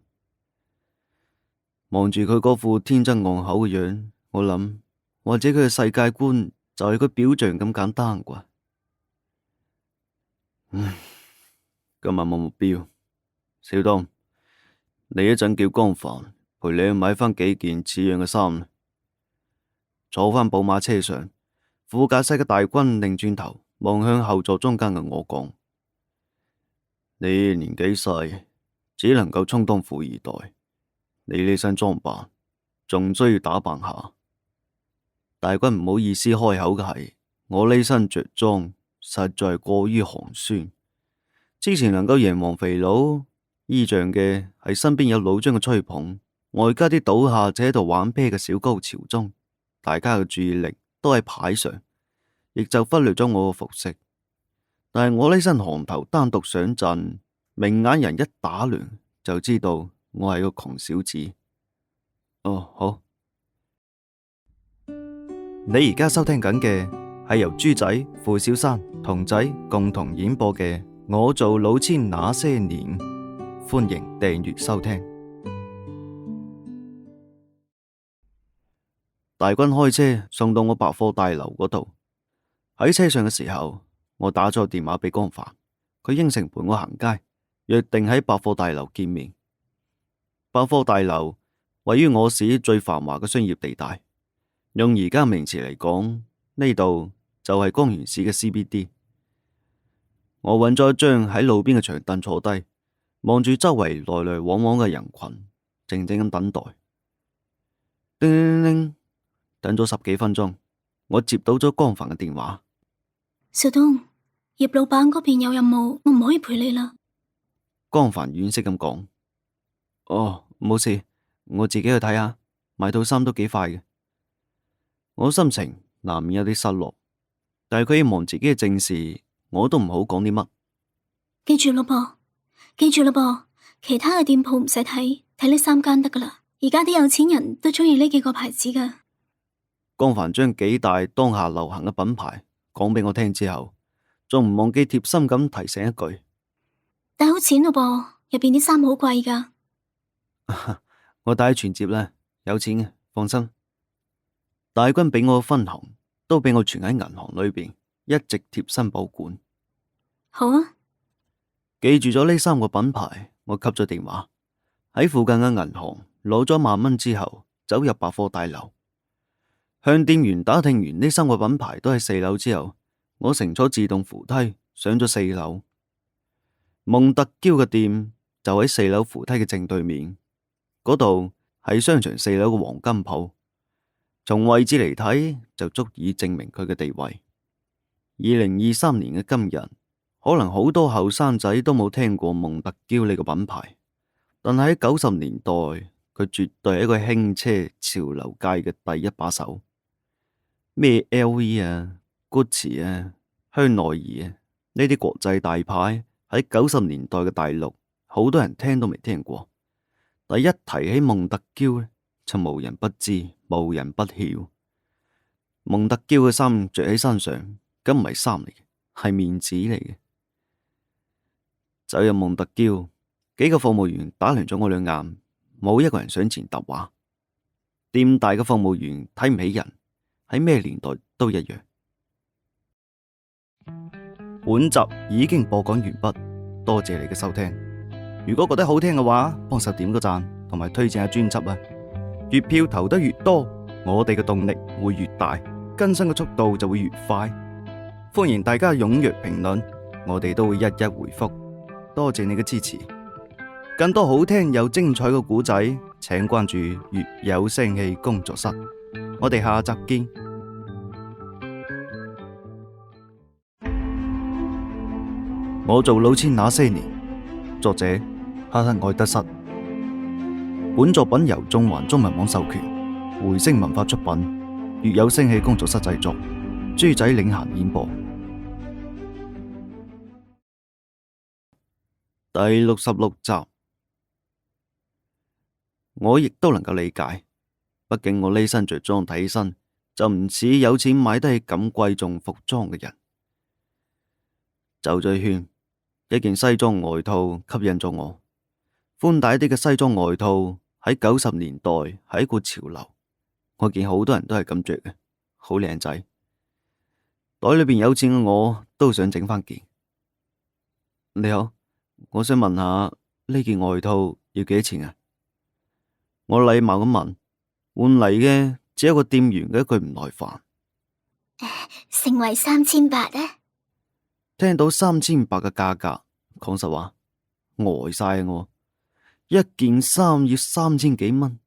望住佢嗰副天真戇口嘅樣，我諗或者佢嘅世界觀就係佢表象咁簡單啩。今晚冇目標，小東，你一陣叫江凡陪你去買翻幾件似樣嘅衫。坐翻寶馬車上，副駕駛嘅大軍擰轉頭望向後座中間嘅我講：你年紀細，只能夠充當富二代。你呢身裝扮仲需要打扮下。大軍唔好意思開口嘅係，我呢身着裝實在過於寒酸。之前能夠贏黃肥佬，依仗嘅係身邊有老張嘅吹捧，外加啲倒下者喺度玩啤嘅小高潮中，大家嘅注意力都喺牌上，亦就忽略咗我嘅服飾。但係我呢身行頭單獨上陣，明眼人一打量就知道我係個窮小子。哦，好。你而家收聽緊嘅係由豬仔、付小山、童仔共同演播嘅《我做老千那些年》，歡迎訂閱收聽。大軍開車送到我百貨大樓嗰度。喺車上嘅時候，我打咗個電話俾江凡，佢應承陪我行街，約定喺百貨大樓見面。百貨大樓位於我市最繁華嘅商業地帶。用而家名詞嚟講，呢度就係江源市嘅 CBD。我揾咗一張喺路邊嘅長凳坐低，望住周圍來來往往嘅人群，靜靜咁等待。叮叮叮，等咗10幾分鐘，我接到咗江帆嘅電話。小東，葉老闆嗰邊有任務，我唔可以陪你啦。江帆惋惜咁講：哦，冇事，我自己去睇下，買套衫都幾快嘅。我心情難免有啲失落，但係佢要忙自己嘅正事，我都唔好講啲乜。記住咯噃，記住咯噃，其他嘅店鋪唔使睇，睇呢3間得噶啦。而家啲有錢人都中意呢幾個牌子噶。江帆將幾大當下流行嘅品牌講俾我聽之後，仲唔忘記貼心咁提醒一句：帶好錢咯噃，入邊啲衫好貴噶。我帶存摺啦，有錢嘅，放心。大軍俾我嘅分紅都俾我存喺銀行裏邊，一直貼身保管。好啊，記住咗呢3個品牌，我吸咗電話，喺附近嘅銀行攞咗1萬蚊之後，走入百貨大樓，向店員打聽完呢3個品牌都喺4樓之後，我乘坐自動扶梯上咗4樓。蒙特嬌嘅店就喺4樓扶梯嘅正對面，嗰度係商場4樓嘅黃金鋪。從位置嚟睇，就足以證明佢嘅地位。2023年嘅今日，可能好多後生仔都冇聽過蒙特嬌呢個品牌，但係喺90年代，佢絕對係一個輕奢潮流界嘅第一把手。咩 LV 啊、Gucci 啊、香奈兒啊呢啲國際大牌喺90年代嘅大陸，好多人聽都未聽過。但一提起蒙特嬌呢，就無人不知，無人不曉。蒙特嬌嘅衫着喺身上，咁唔係衫嚟嘅，係面子嚟嘅。走入蒙特嬌，幾個服務員打量咗我兩眼，冇一個人上前答話。店大嘅服務員睇唔起人，喺咩年代都一樣。本集已經播講完畢，多謝你嘅收聽。如果覺得好聽嘅話，幫手點個讚，同埋推薦下專輯啊！月票投得越多，我哋嘅動力會越大，更新嘅速度就會越快。歡迎大家踴躍評論，我哋都會一一回覆。多謝你嘅支持。更多好聽又精彩嘅故仔，請關注粵有聲氣工作室。我哋下集見。我做老千那些年，作者哈克愛德瑟。本作品由縱橫中文網授權，回聲文化出品，粵有聲氣工作室製作，豬仔領銜演播。第66集，我亦都能夠理解，畢竟我呢身着裝睇起身就唔似有錢買得起咁貴重服裝嘅人。走咗一圈，一件西裝外套吸引咗我。寬大啲嘅西裝外套喺90年代係一股潮流，我見好多人都係咁着嘅，好靚仔。袋裏邊有錢嘅我都想整翻件。你好，我想問下呢件外套要幾多錢啊？我禮貌咁問，換嚟嘅只有個店員嘅一句唔耐煩。成為3800啊！聽到3800嘅價格，講實話呆晒我。一件衫要3000幾蚊，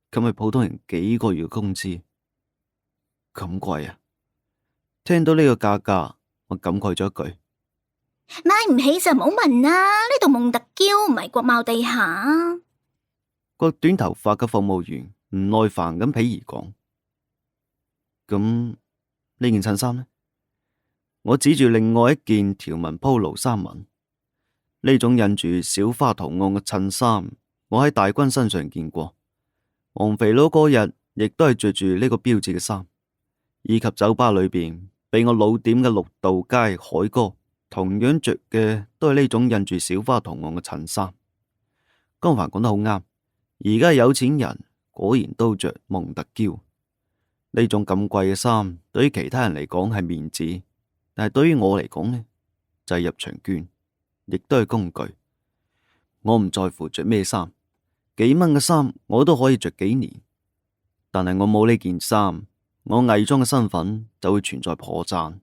咁係普通人幾個月嘅工資，咁貴啊！聽到呢個價格，我感慨咗一句：買唔起就唔好問啦，呢度蒙特嬌唔係國貿地下。個短頭髮嘅服務員唔耐煩咁鄙夷講：咁呢件襯衫呢？我指住另外一件條紋 polo 衫紋，呢種印住小花圖案嘅襯衫，我喺大軍身上見過。黃肥佬嗰日亦都係着住呢個標誌嘅衫，以及酒吧裏邊俾我老點嘅綠道街海哥，同樣着嘅都係呢種印住小花圖案嘅襯衫。江帆講得好啱，而家有錢人果然都着蒙特嬌呢種咁貴嘅衫，對於其他人嚟講係面子。但係對於我嚟講呢，就係入場券，亦都係工具。我唔在乎着咩衫，幾蚊嘅衫我都可以着幾年，但係我冇呢件衫，我偽裝嘅身份就會存在破綻，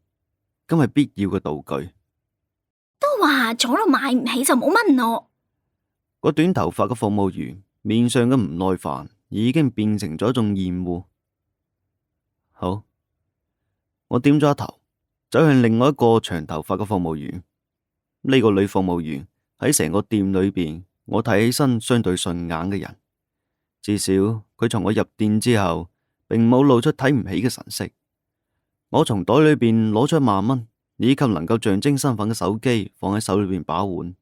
咁係必要嘅道具。都話咗咯，買唔起就冇問我。個短頭髮嘅服務員面上嘅唔耐煩已經變成咗一種厭惡。好，我點咗一頭，走向另外一個長頭髮嘅服務員。呢個女服務員喺成個店裏邊，我睇起身相對順眼嘅人，至少佢從我入店之後，並冇露出睇唔起嘅神色。我從袋裏邊攞出1萬蚊，以及能夠象徵身份嘅手機放喺手裏邊把玩。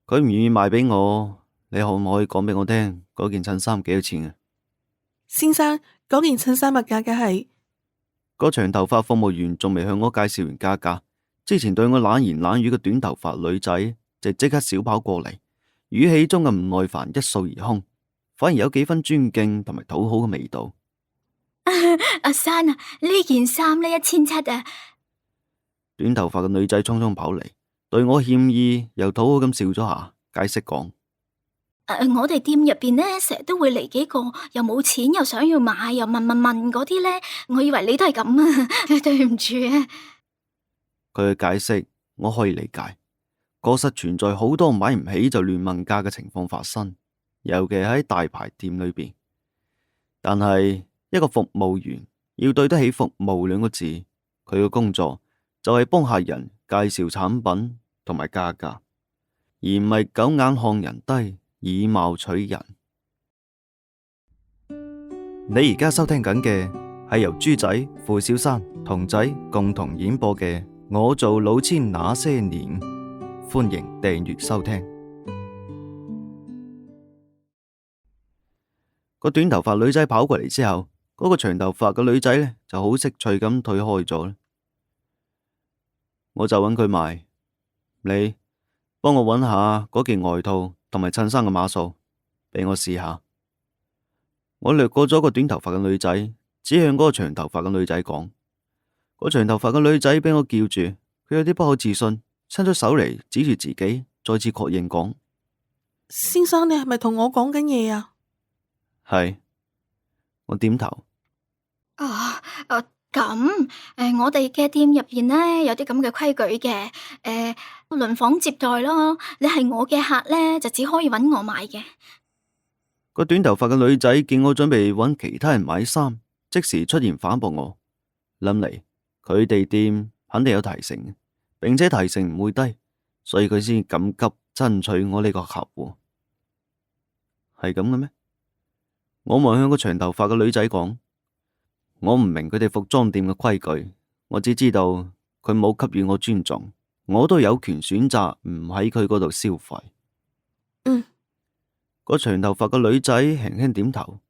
佢唔願意賣俾我，你可唔可以講俾我聽嗰件襯衫幾多錢啊？先生，嗰件襯衫物價嘅係。個長頭髮服務員仲未向我介紹完價格，之前對我冷言冷語嘅短頭髮女仔就即刻小跑過嚟，語氣中嘅唔耐煩一掃而空，反而有幾分尊敬同埋討好嘅味道。阿珊啊，呢件衫呢1700啊。短頭髮嘅女仔匆匆跑嚟，對我歉意又討好咁笑咗下，解釋講：我哋店入邊呢，成日都會嚟幾個又冇錢又想要買又問嗰啲呢。我以為你都係咁啊，對唔住啊。佢嘅解釋我可以理解，確實存在好多買唔起就亂問價嘅情況發生，尤其喺大牌店裏邊。但係一個服務員要對得起服務2個字，佢嘅工作就係幫客人介紹產品同埋價格，而唔係狗眼看人低，以貌取人。你而家收聽緊嘅係由豬仔、付小山、童仔共同演播嘅《我做老千那些年》，歡迎訂閱收聽。個短頭髮女仔跑過嚟之後，嗰個長頭髮嘅女仔呢就好識趣咁退開咗。我就揾佢賣，你幫我揾下嗰件外套同埋襯衫嘅碼數，俾我試下。我掠過咗個短頭髮嘅女仔，指向嗰個長頭髮嘅女仔講。個長頭髮嘅女仔俾我叫住，佢有啲不可置信，伸出手嚟指住自己，再次確認講：先生，你係咪同我講緊嘢啊？係。我點頭。咁，我哋嘅店入邊呢，有啲咁嘅規矩嘅，輪房接待咯。你係我嘅客呢，就只可以揾我買嘅。個短頭髮嘅女仔見我準備揾其他人買衫，即時出現反駁我。諗嚟佢哋店肯定有提成，並且提成唔會低，所以佢先咁急爭取我呢個客戶。係咁嘅咩？我望向個長頭髮嘅女仔講。我唔明佢哋服裝店嘅規矩，我只知道佢冇給予我尊重，我都有權選擇唔喺佢嗰度消費。個長頭髮嘅女仔輕輕點頭，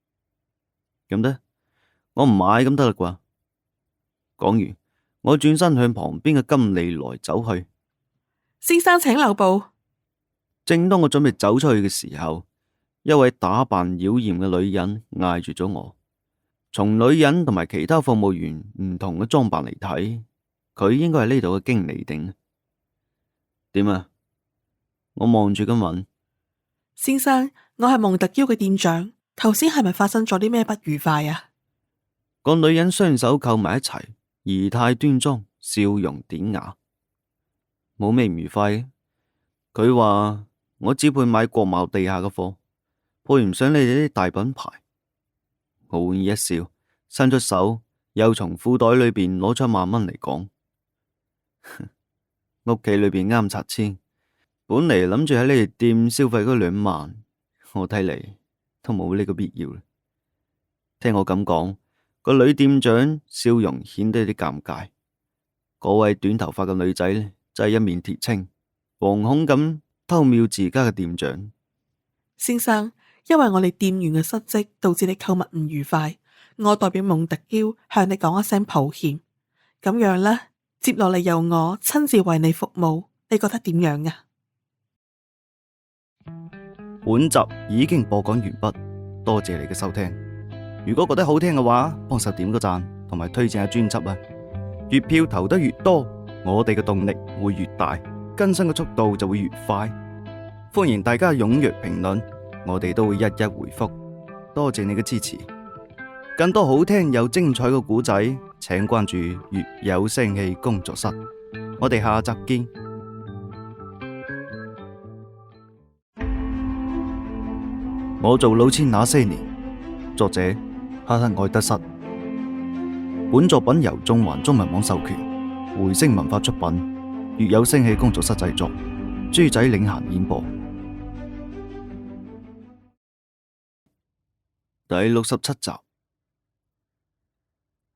咁得，我唔買咁得啦啩。講完，我轉身向旁邊嘅金利來走去。先生請留步。正當我準備走出去嘅時候，一位打扮妖艷嘅女人嗌住咗我。從女人同埋其他服務員唔同嘅裝扮嚟睇，佢應該係呢度嘅經理定？點啊？我望住咁問。先生，我係蒙特嬌嘅店長，頭先係咪發生咗啲咩不愉快啊？個女人雙手扣埋一齊，儀態端莊，笑容典雅，冇咩唔愉快嘅。佢話我只配買國貿地下嘅貨，配唔上你哋啲大品牌。我莞爾一笑，伸出手，又從褲袋裏邊攞出1萬蚊嚟講。屋企裏邊啱拆遷，本嚟諗住喺你哋店消費嗰2萬，我睇嚟都冇呢個必要啦。聽我咁講，個女店長笑容顯得有啲尷尬。嗰位短頭髮嘅女仔呢，真係一面鐵青，惶恐咁偷瞄自家嘅店長。先生，因為我哋店員嘅失職，導致你購物唔愉快，我代表蒙特嬌向你講一聲抱歉。咁樣啦，接落嚟由我親自為你服務，你覺得點樣啊？本集已經播講完畢，多謝你嘅收聽。如果覺得好聽嘅話，幫手點個讚，同埋推薦下專輯啊！月票投得越多，我哋嘅動力會越大，更新嘅速度就會越快。歡迎大家踴躍評論。我哋都會一一回覆。多謝你嘅支持，更多好聽又精彩嘅故仔，請關注粵有聲氣工作室。我哋下集見。我做老千那些年，作者哈克愛德室。本作品由中環中文網授權，回聲文化出品，粵有聲氣工作室製作，豬仔領銜演播。第67集。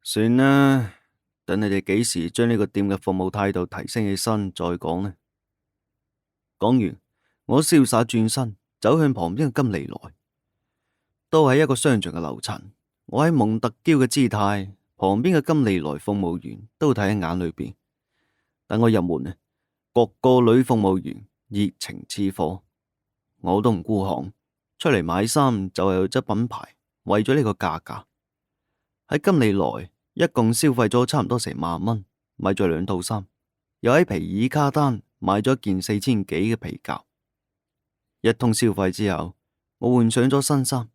算啦，等你哋幾時將呢個店嘅服務態度提升起身再講呢。講完，我瀟灑轉身走向旁邊嘅金利來，都係一個商場嘅樓層。我喺蒙特嬌嘅姿態，旁邊嘅金利來服務員都睇喺眼裏邊。等我入門呢，各個女服務員熱情似火，我都唔孤寒，出嚟買衫就係為咗品牌，為咗呢個價格。喺金利來一共消費咗差唔多成萬蚊，買咗2套衫，又喺皮爾卡丹買咗件4000幾嘅皮夾。一通消費之後，我換上咗新衫，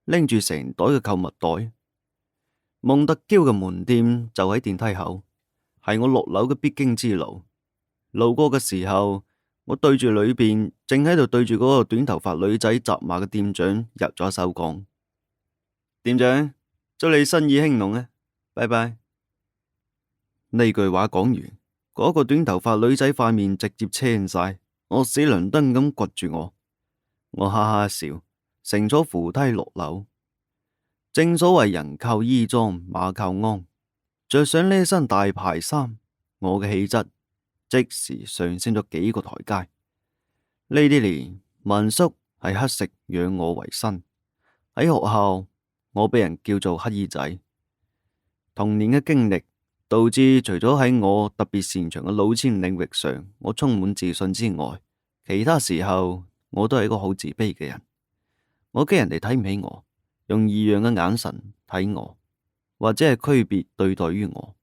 拎住成袋嘅購物袋。蒙特嬌嘅門店就喺電梯口，係我落樓嘅必經之路。路過嘅時候，我對住裏邊正喺度對住嗰個短頭髮女仔責罵嘅店長入咗手講：店長，祝你生意興隆啊！拜拜。呢句話講完，嗰個短頭髮女仔塊面直接青晒，我死倫敦咁掘住我。我哈哈笑，乘咗扶梯落樓。正所謂人靠衣裝，馬靠鞍，着上呢身大牌衫，我嘅氣質即時上升咗幾個台階。呢啲年，民宿係乞食養我為生，喺學校我俾人叫做乞兒仔。童年嘅經歷導致，除咗喺我特別擅長嘅老千領域上，我充滿自信之外，其他時候我都係一個好自卑嘅人。我驚人哋睇唔起我，用異樣嘅眼神睇我，或者係區別對待於我。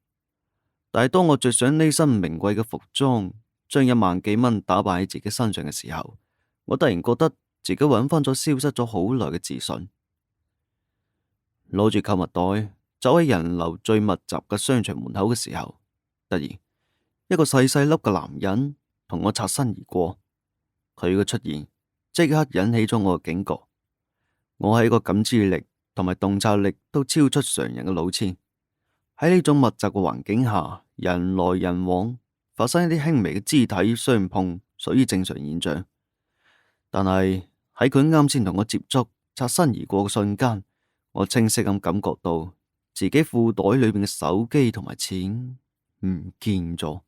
但係當我着上呢身名貴嘅服裝，將1萬幾蚊打扮喺自己身上嘅時候，我突然覺得自己揾翻咗消失咗好耐嘅自信。攞住購物袋走喺人流最密集嘅商場門口嘅時候，突然一個細細粒嘅男人同我擦身而過。佢嘅出現即刻引起咗我嘅警覺。我係一個感知力同埋洞察力都超出常人嘅老千。喺呢種密集嘅環境下，人來人往，發生一啲輕微嘅肢體相碰，屬於正常現象。但係喺佢啱先同我接觸、擦身而過嘅瞬間，我清晰咁感覺到自己褲袋裏邊嘅手機同埋錢唔見咗。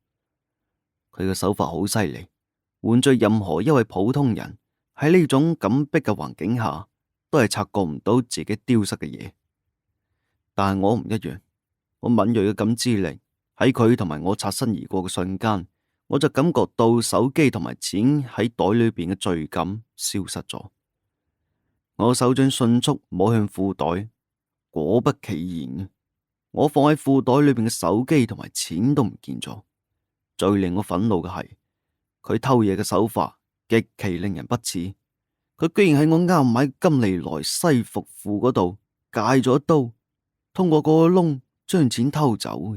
佢嘅手法好犀利，換做任何一位普通人喺呢種緊迫嘅環境下，都係察覺唔到自己丟失嘅嘢。但係我唔一樣，我敏銳嘅感知力喺佢同埋我擦身而過嘅瞬間，我就感覺到手機同埋錢喺袋裏邊嘅墜感消失咗。我手掌迅速摸向褲袋，果不其然，我放喺褲袋裏邊嘅手機同埋錢都唔見咗。最令我憤怒嘅係，佢偷嘢嘅手法極其令人不齒。佢居然喺我啱買金利來西服褲嗰度界咗一刀，通過個窿將錢偷走。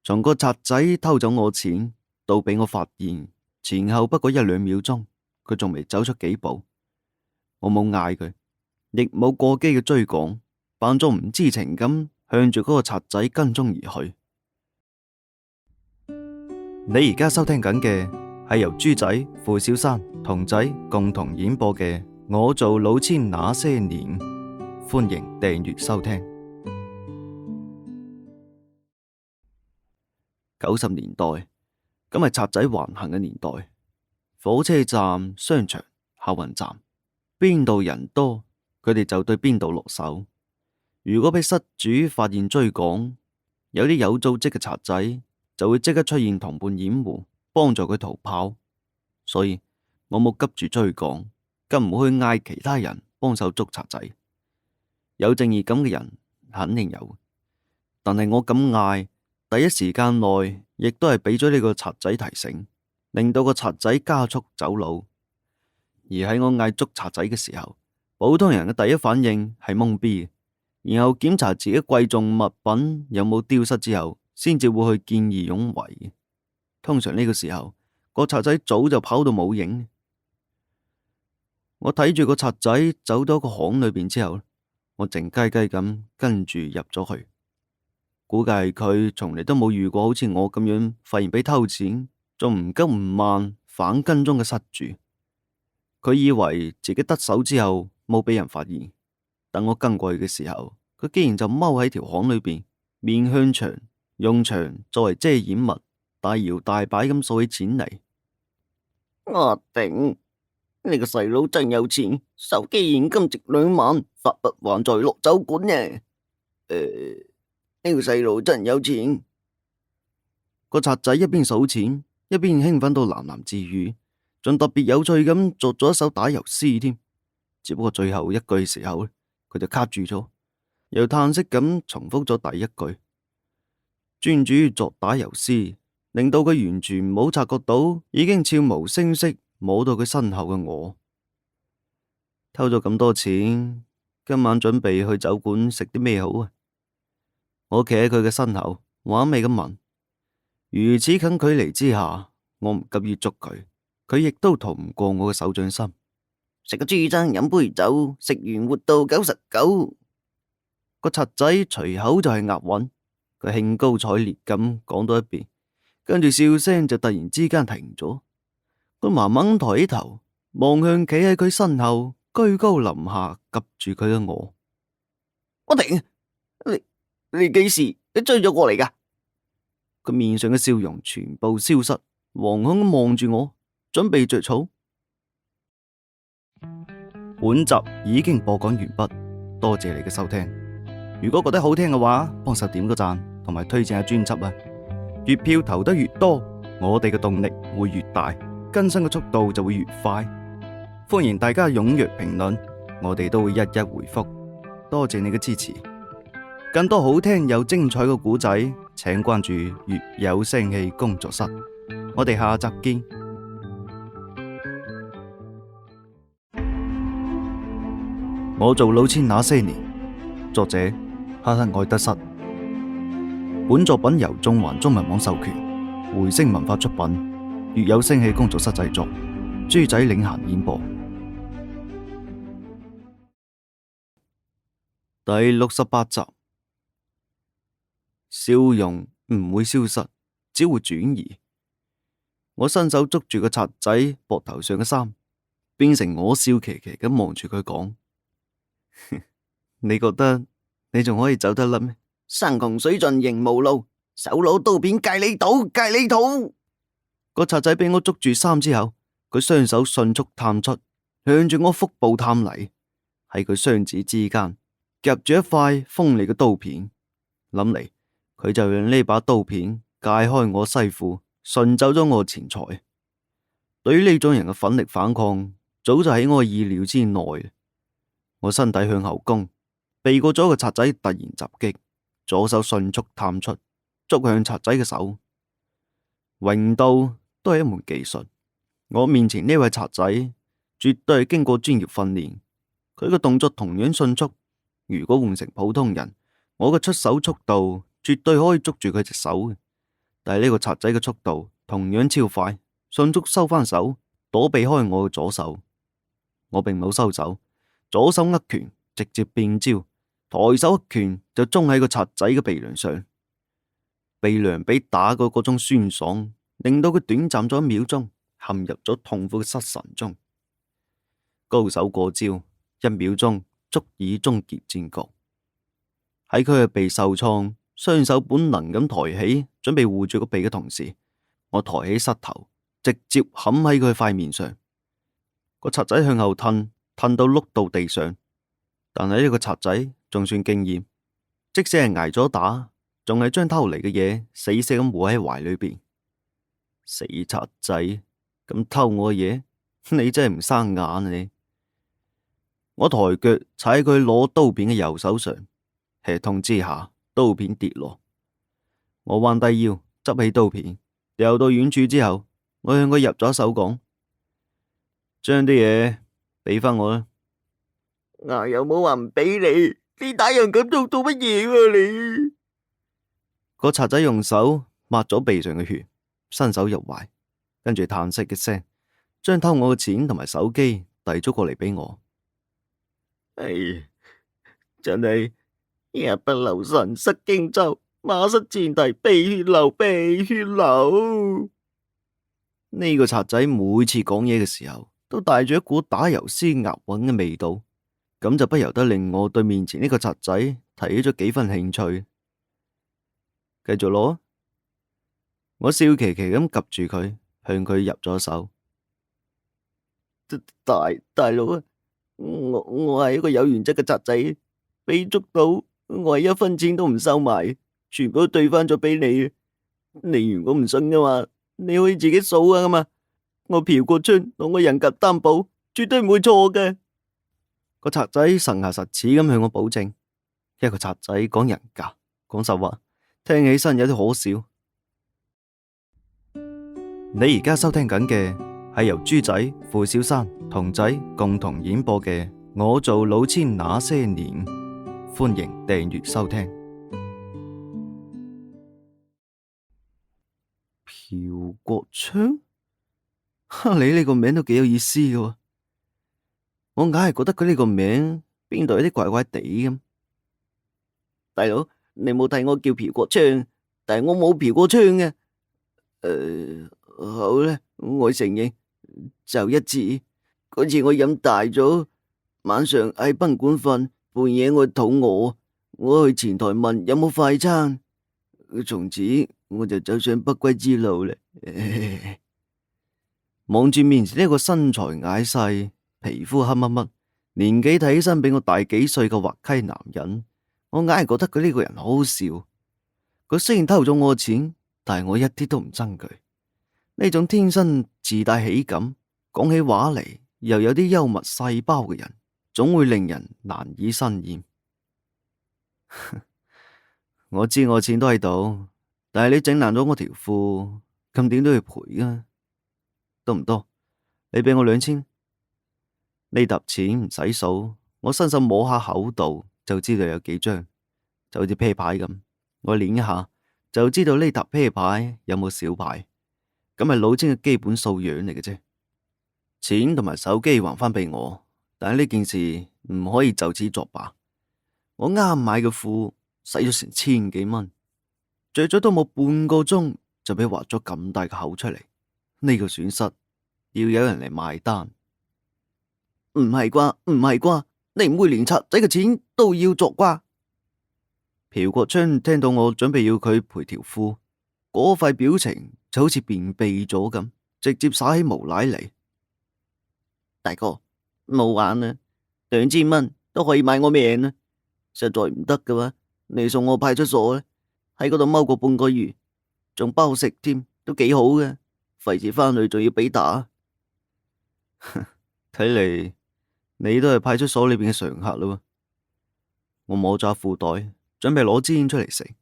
從個賊仔偷走我錢到俾我發現，前後不過1-2秒鐘，佢仲未走出幾步。我冇嗌佢，亦冇過激嘅追趕，扮作唔知情咁向住嗰個賊仔跟蹤而去。你而家收聽緊嘅係由豬仔、付小山、童仔共同演播嘅《我做老千那些年》，歡迎訂閱收聽。90年代，咁係賊仔橫行嘅年代，火車站、商場、客運站，邊度人多，佢哋就對邊度落手。如果俾失主發現追趕，有啲有組織嘅賊仔就會即刻出現同伴掩護，幫助佢逃跑。所以我冇急住追趕，更唔會去嗌其他人幫手捉賊仔。有正義感嘅人肯定有，但係我咁嗌，第一時間內亦都係俾咗呢個賊仔提醒，令到個賊仔加速走佬。而喺我嗌捉賊仔嘅時候，普通人嘅第一反應係懵逼嘅，然後檢查自己貴重物品有冇丟失之後，先至會去見義勇為嘅。通常呢個時候，個賊仔早就跑到冇影。我睇住個賊仔走到個巷裏邊之後，我靜雞雞咁跟住入咗去。估計佢從嚟都冇遇過好似我咁樣發現俾偷錢，仲唔急唔慢反跟蹤嘅失主。佢以為自己得手之後冇俾人發現，等我跟過去嘅時候，佢竟然就踎喺條巷裏邊，面向牆，用牆作為遮掩物，大搖大擺咁數起錢嚟。我頂！你個細佬真有錢，手機現金值2萬，發不還在落酒館呢。呢個細佬真有錢。個賊仔一邊數錢，一邊興奮到喃喃自語，仲特別有趣咁作咗一首打油詩添。只不過最後一句時候，佢就卡住咗，又嘆息咁重複咗第一句。專注於作打油詩，令到佢完全冇察覺到已經悄無聲息摸到佢身後嘅我。偷咗咁多錢，今晚準備去酒館食啲咩好啊？我企喺佢嘅身後，玩味咁問。如此近距離之下，我唔急於捉佢，佢亦都逃唔過我嘅手掌心。食個豬踭，飲杯酒，食完活到99。個賊仔隨口就係押韻，佢興高采烈咁講到一遍，跟住笑聲就突然之間停咗。佢慢慢抬起頭，望向企喺佢身後居高臨下及住佢嘅我。我停！你幾時追咗過嚟噶？佢面上嘅笑容全部消失，惶恐咁望住我，準備着草。本集已經播講完畢，多謝你嘅收聽。如果覺得好聽嘅話，幫手點個讚，同埋推薦下專輯啊！月票投得越多，我哋嘅動力會越大，更新嘅速度就會越快。歡迎大家踴躍評論，我哋都會一一回覆。多謝你嘅支持。更多好聽又精彩嘅故仔，請關注粵有聲氣工作室。我哋下集見。我做老千那些年，作者哈克愛德瑟。本作品由縱橫中文網授權，回聲文化出品，粵有聲氣工作室製作，豬仔領銜演播。第68集。笑容唔會消失，只會轉移。我伸手捉住個賊仔膊頭上嘅衫，變成我笑騎騎咁望住佢講：你覺得你仲可以走得甩咩？山窮水盡仍無路，手攞刀片戒你賭，戒你賭。個賊仔俾我捉住衫之後，佢雙手迅速探出，向住我腹部探嚟，喺佢雙指之間夾住一塊鋒利嘅刀片，諗嚟。佢就用呢把刀片解開我西褲，順走咗我錢財。對於呢種人嘅奮力反抗，早就喺我意料之內。我身體向後攻，避過咗個賊仔突然襲擊，左手迅速探出，捉向賊仔嘅手。榮道都係一門技術。我面前呢位賊仔絕對係經過專業訓練，佢嘅動作同樣迅速。如果換成普通人，我嘅出手速度絕對可以捉住佢隻手嘅，但係呢個賊仔嘅速度同樣超快，迅速收翻手，躲避開我嘅左手。我並冇收手，左手握拳，直接變招，抬手一拳就中喺個賊仔嘅鼻梁上。鼻梁俾打過嗰種酸爽，令到佢短暫咗1秒鐘，陷入咗痛苦嘅失神中。高手過招，1秒鐘足以終結戰局。喺佢嘅鼻受創，雙手本能咁抬起，準備護住個鼻嘅同時，我抬起膝頭，直接冚喺佢塊面上。個賊仔向後褪到碌到地上，但係呢個賊仔仲算敬業，即使係挨咗打，仲係將偷嚟嘅嘢死死咁護喺懷裏邊。死賊仔，咁偷我嘅嘢，你真係唔生眼啊你！我抬腳踩喺佢攞刀片嘅右手上，吃痛之下，刀片跌落。我彎低腰，執起刀片，掉到遠處之後，我向佢入咗手講：將啲嘢俾翻我啦。我又冇話唔俾你，你打人咁做乜嘢啊你？個賊仔用手抹咗鼻上嘅血，伸手入懷，跟住嘆息嘅聲，將偷我嘅錢同埋手機遞咗過嚟俾我。哎呀，真係日不留神失荊州，馬失前蹄鼻血流，鼻血流。呢個賊仔每次講嘢嘅時候，都帶住一股打油詩押韻嘅味道，咁就不由得令我對面前呢個賊仔提起咗幾分興趣。繼續攞，我笑騎騎咁及住佢，向佢入咗手。大佬啊，我係一個有原則嘅賊仔，俾捉到我係一分錢都唔收埋，全部都兌翻咗俾你。你如果唔信嘅話，你可以自己數啊嘛。我嫖過娼，攞我人格擔保，絕對唔會錯嘅。個賊仔實牙實齒咁向我保證，一個賊仔講人格，講實話，聽起身有啲可笑。你而家收聽緊嘅係由豬仔、付小山、童仔共同演播嘅《我做老千那些年》，歡迎訂閱收聽。朴國昌，你呢個名都幾有意思嘅喎，我硬係覺得佢呢個名邊度有啲怪怪地咁。大佬，你冇睇我叫朴國昌，但係我冇嫖過娼嘅。好啦，我承認就一次，嗰次我飲大咗，晚上喺賓館瞓，半夜我肚餓，我去前台問有冇快餐，從此我就走上不歸之路啦。望住面前呢個身材矮細、皮膚黑乜乜、年紀睇起身比我大幾歲嘅滑稽男人，我硬係覺得佢呢個人好好笑。佢雖然偷咗我錢，但係我一啲都唔憎佢。呢種天生自帶喜感，講起話嚟又有啲幽默細胞嘅人，總會令人難以生厭。我知我錢都喺度，但係你整爛咗我條褲，咁點都要賠啊！多唔多？你俾我2000，呢沓錢唔使數，我伸手摸下口度就知道有幾張，就好似啤牌咁，我捻一下就知道呢沓啤牌有冇小牌，咁係老千嘅基本素養嚟嘅啫。錢同埋手機還翻俾我，但係呢件事唔可以就此作罷。我啱買嘅褲使咗成1000幾蚊，着咗都冇半個鐘就俾劃咗咁大個口出嚟，呢個損失要有人嚟埋單。唔係啩？唔係啩？你唔會連賊仔嘅錢都要作啩？朴國昌聽到我準備要佢賠條褲，嗰塊表情就好似便秘咗咁，直接灑起無賴嚟。大哥，冇玩啦，2000蚊都可以買我命啦，實在唔得嘅話，你送我派出所啦，喺嗰度踎過半個月，仲包食添，都幾好嘅，費事翻去仲要俾打。睇嚟你都係派出所裏邊嘅常客啦。我摸咗褲袋，準備攞支煙出嚟食，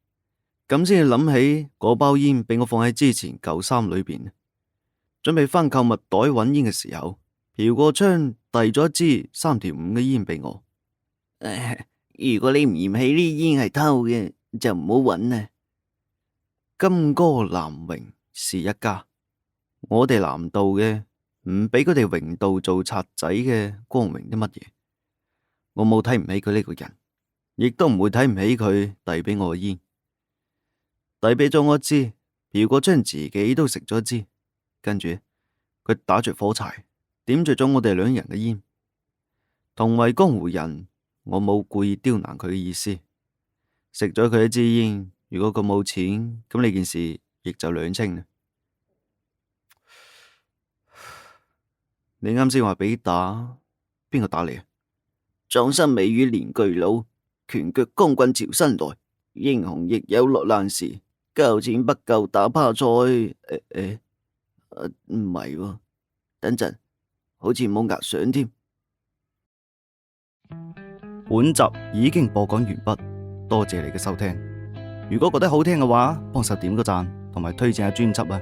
咁先至諗起嗰包煙俾我放喺之前舊衫裏邊，準備翻購物袋揾煙嘅時候，朴國昌遞咗一支3條5嘅煙俾我。如果你唔嫌棄呢煙係偷嘅，就唔好揾啦。金戈南榮是一家，我哋南道嘅唔俾佢哋榮道做賊仔嘅光榮啲乜嘢。我冇睇唔起佢呢個人，亦都唔會睇唔起佢遞俾我嘅煙。遞俾咗我一支，朴國昌自己都食咗一支，跟住佢打着火柴，點着咗我哋兩人嘅煙。同為江湖人，我冇故意刁難佢嘅意思。食咗佢一支煙，如果佢冇錢，咁呢件事亦就兩清啦。你啱先話俾打，邊個打你啊？壯身美與連俱老，拳腳光棍潮生來，英雄亦有落難時，交錢不夠打趴賽。唔係喎，等陣好似冇壓相添。本集已經播講完畢，多謝你嘅收聽。如果覺得好聽嘅話，幫手點個讚，同埋推薦下專輯啊！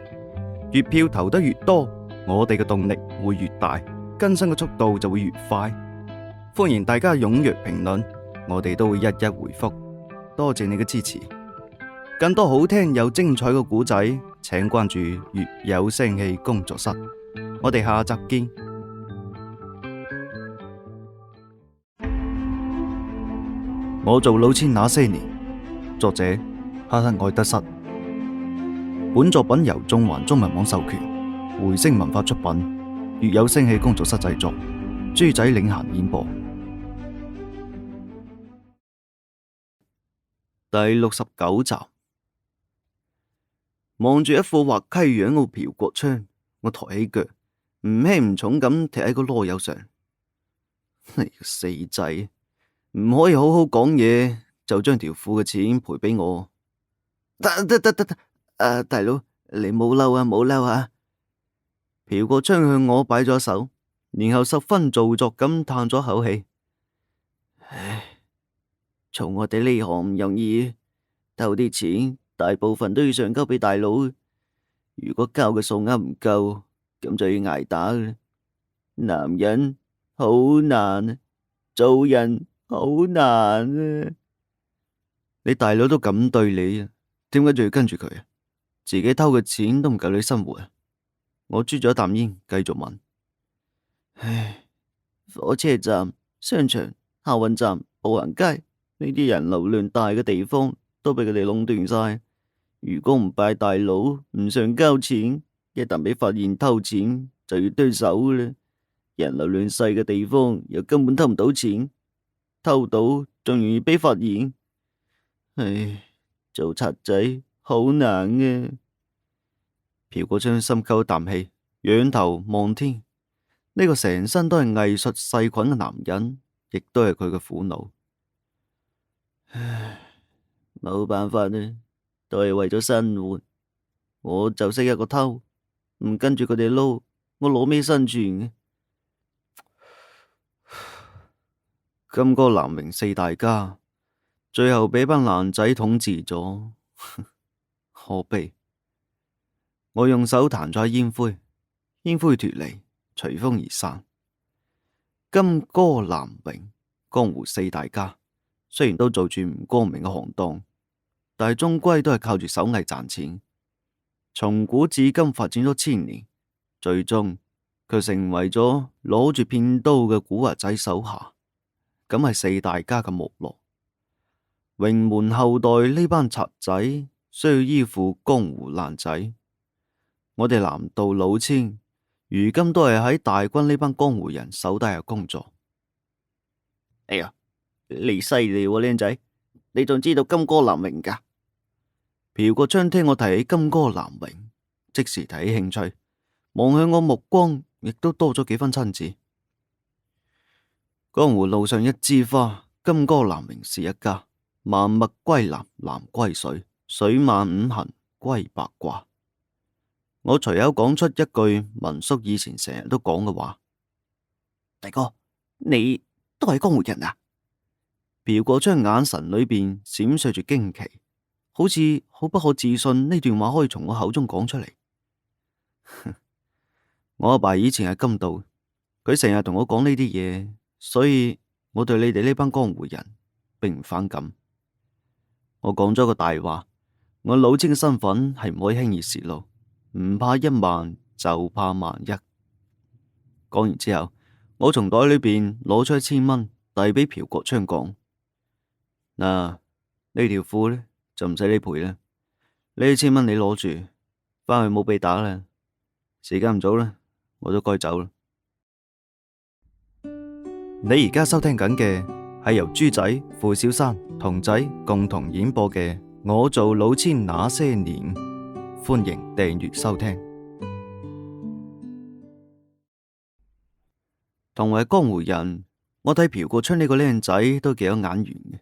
月票投得越多，我哋嘅動力會越大。更新嘅速度就會越快。歡迎大家踴躍評論，我哋都會一一回覆。多謝你嘅支持。更多好聽又精彩嘅故仔，請關注粵有聲氣工作室。我哋下集見。我做老千那些年，作者哈克愛德室。本作品由縱橫中文網授權，回聲文化出品，粵有聲氣工作室製作，豬仔領銜演播。第69集，望住一副滑稽樣嘅朴國昌，我抬起腳，唔輕唔重咁踢喺個囉柚上。你個死仔，唔可以好好講嘢，就將條褲嘅錢賠俾我。得，大佬，你冇嬲啊，冇嬲啊！朴國昌向我擺咗手，然後十分做作咁嘆咗口氣。唉，做我哋呢行唔容易，偷啲錢大部分都要上交俾大佬，如果交嘅數額唔夠，咁就要挨打嘅。男人好難啊，做人好難啊！你大佬都咁對你啊，點解仲要跟住佢啊？自己偷嘅錢都唔夠你生活啊！我啜咗一啖煙，繼續問：唉，火車站、商場、客運站、步行街呢啲人流量大嘅地方，都俾佢哋壟斷晒。如果唔拜大佬，唔上交錢，一旦俾發現偷錢，就要剁手啦。人流量細嘅地方，又根本偷唔到錢，偷到仲容易俾發現。唉，做賊仔好難啊！朴國昌深吸一啖氣，仰頭望天。呢個成身都係藝術細菌嘅男人，亦都係佢嘅苦惱。唉，冇辦法啦，都係為咗生活。我就識一個偷，唔跟住佢哋撈，我攞咩生存嘅？金戈南榮四大家，最後俾班爛仔統治咗，可悲。我用手彈咗煙灰，煙灰脫離，隨風而散。金戈南榮，江湖四大家，雖然都做住唔光明嘅行當，但係終歸都係靠住手藝賺錢。從古至今發展咗1000年，最終卻成為咗攞住片刀嘅古惑仔手下。咁係四大家嘅沒落。榮門後代呢班賊仔需要依附江湖爛仔。我哋南道老千，如今都係喺大軍呢班江湖人手底下工作。哎呀，你犀利喎，靚仔，你仲知道金戈南榮噶？朴國昌聽我提起金戈南榮，即時提起興趣，望向我目光亦都多咗幾分親切。江湖路上一枝花，金戈南榮是一家。萬物歸南，南歸水，水漫五行，歸八卦。我隨口講出一句文叔以前成日都講嘅話：大哥，你都係江湖人啊？朴國昌眼神裏邊閃爍住驚奇，好似好不可置信呢段話可以從我口中講出嚟。我阿爸以前係金道，佢成日同我講呢啲嘢，所以我對你哋呢班江湖人並唔反感。我講咗個大話，我老千嘅身份係唔可以輕易洩露。唔怕1萬，就怕萬一。講完之後，我從袋裏邊攞出1000蚊，遞俾朴國昌講：嗱，呢條褲呢，就唔使你賠啦。呢1000蚊你攞住，返去冇被打啦。時間唔早啦，我都該走啦。你而家收聽緊嘅係由豬仔、付小山、同仔共同演播嘅《我做老千那些年》。歡迎訂閱收聽。同為江湖人，我睇朴國昌呢個靚仔都幾有眼緣嘅。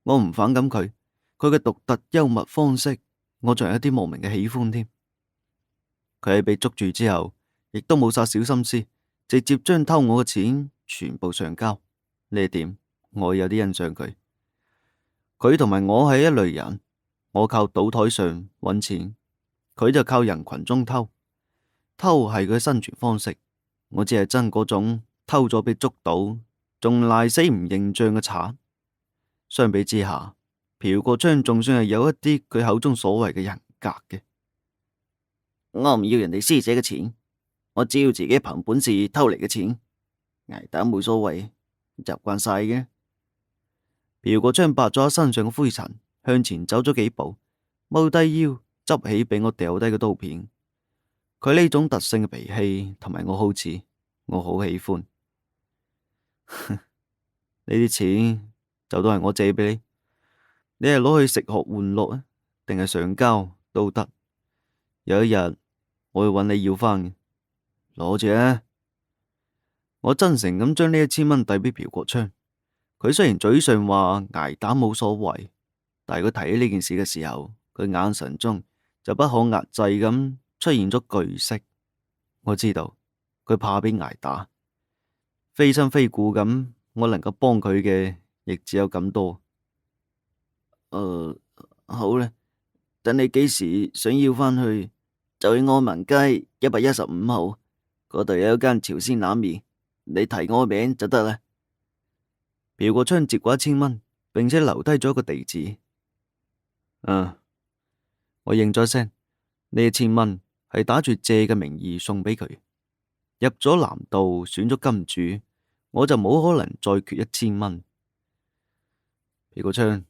我唔反感佢嘅獨特幽默方式，我仲有一啲莫名嘅喜歡添。佢喺被捉住之後，亦都冇晒小心思，直接將偷我嘅錢全部上交。呢一點我有啲欣賞佢。佢同埋我係一類人，我靠賭台上揾錢。佢就靠人群中偷，偷係佢嘅生存方式。我只係憎嗰種偷咗被捉到，仲賴死唔認賬嘅賊。相比之下，朴國昌仲算係有一啲佢口中所謂嘅人格嘅。我唔要人哋師姐嘅錢，我只要自己憑本事偷嚟嘅錢，捱打冇所謂，習慣晒嘅。朴國昌拔咗身上嘅灰塵，向前走咗幾步，踎低腰執起俾我掉低嘅刀片。佢呢種特性嘅脾氣同埋我好似，我好喜歡。呢啲錢就當係我借俾你，你係攞去食喝玩樂啊，定係上交都得。有一日我會揾你要返嘅，攞住啊！我真誠咁將呢1000蚊遞俾朴國昌。佢雖然嘴上話捱打冇所謂，但係佢提起呢件事嘅時候，佢眼神中就不可壓制咁出現咗懼色。我知道佢怕俾捱打，非親非故咁，我能夠幫佢嘅亦只有咁多。好啦，等你幾時想要返去，就去安民街115號嗰度有一間朝鮮冷麵，你提我名就得啦。朴國昌接過1000蚊，並且留低咗一個地址。我應咗聲，呢1000蚊係打住借嘅名義送俾佢。入咗南道，選咗金主，我就冇可能再缺1000蚊。朴國昌，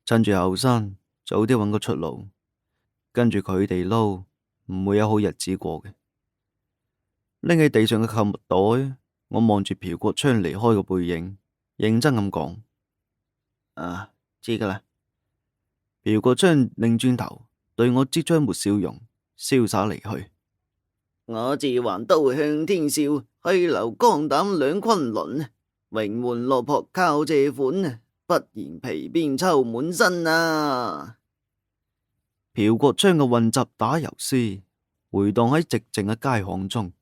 趁住後生，早啲揾個出路，跟住佢哋撈，唔會有好日子過嘅。拎起地上嘅購物袋，我望住朴國昌離開嘅背影，認真咁講：知噶啦。朴國昌擰轉頭對我擠出一抹笑容，瀟灑離去。我自還刀向天笑，去留肝膽兩崑崙。榮門落魄靠借款，不然皮鞭抽滿身啊！朴國昌嘅混雜打油詩回蕩喺寂靜嘅街巷中，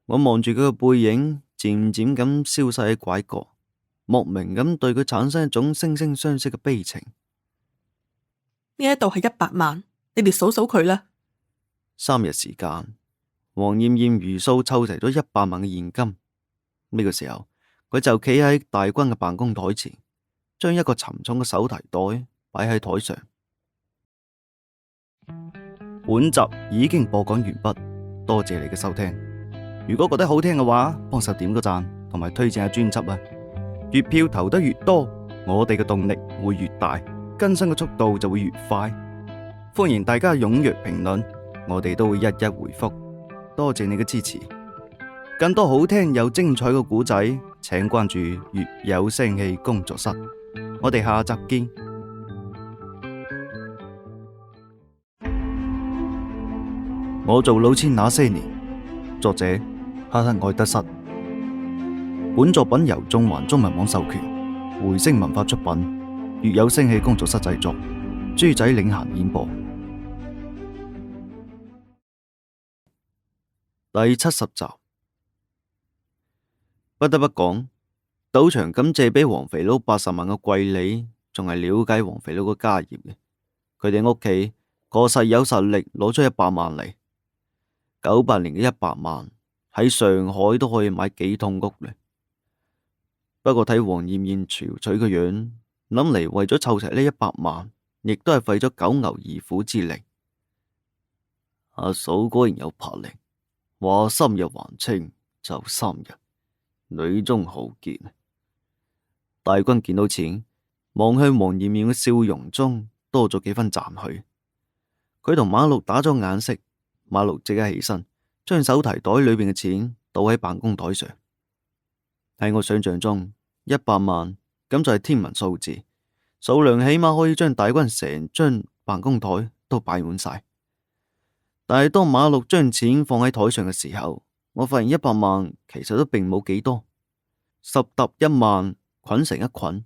我望住佢嘅背影漸漸咁消失喺拐角，莫名咁對佢產生一種惺惺相惜嘅悲情。呢一度係100萬，你哋數數佢啦。 3日時間，黃艷艷如數湊齊咗100萬嘅現金。呢個時候，佢就企喺大軍嘅辦公台前，將一個沉重嘅手提袋擺喺台上。本集已經播講完畢，多謝你嘅收聽。如果覺得好聽嘅話，幫手點個讚，同埋推薦下專輯啊！月票投得越多，我哋嘅動力會越大，更新嘅速度就會越快。歡迎大家踴躍評論，我哋都會一一回覆。多謝你嘅支持。更多好聽又精彩嘅故仔，請關注粵有聲氣工作室。我哋下集見。我做老千那些年，作者哈克愛德瑟。本作品由縱橫中文網授權，回聲文化出品，粵有聲氣工作室製作，豬仔領銜演播。第70集。不得不講，賭場咁借俾黃肥佬80萬嘅貴利，仲係了解黃肥佬個家業嘅。佢哋屋企確實有實力攞出100萬嚟。98年嘅100萬喺上海都可以買幾棟屋咧。不過睇黃艷艷憔悴嘅樣，諗嚟為咗湊齊呢100萬，亦都係費咗九牛二虎之力。阿嫂果然有魄力，話3日還清就3日，女中豪傑。大軍見到錢，望向黃艷艷嘅笑容中多咗幾分讚許。佢同馬六打咗眼色。馬六即刻起身，將手提袋裏邊嘅錢倒喺辦公台上。喺我想象中，100萬咁就係天文數字，數量起碼可以將大軍成張辦公台都擺滿晒。但係當馬六將錢放喺台上嘅時候，我發現100萬其實都並冇幾多，10沓1萬捆成一捆，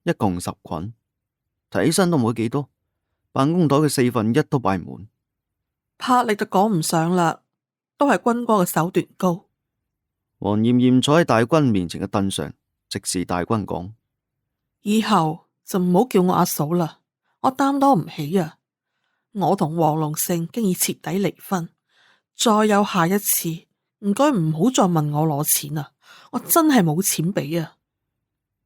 一共10捆，睇起身都冇幾多。辦公台嘅1/4都擺滿。魄力就講唔上啦，都係軍哥嘅手段高。黃艷艷坐喺大軍面前嘅凳上，直視大軍講：以後就唔好叫我阿嫂啦，我擔當唔起啊！我同黃龍勝經已徹底離婚，再有下一次，唔該唔好再問我攞錢啊！我真係冇錢俾啊！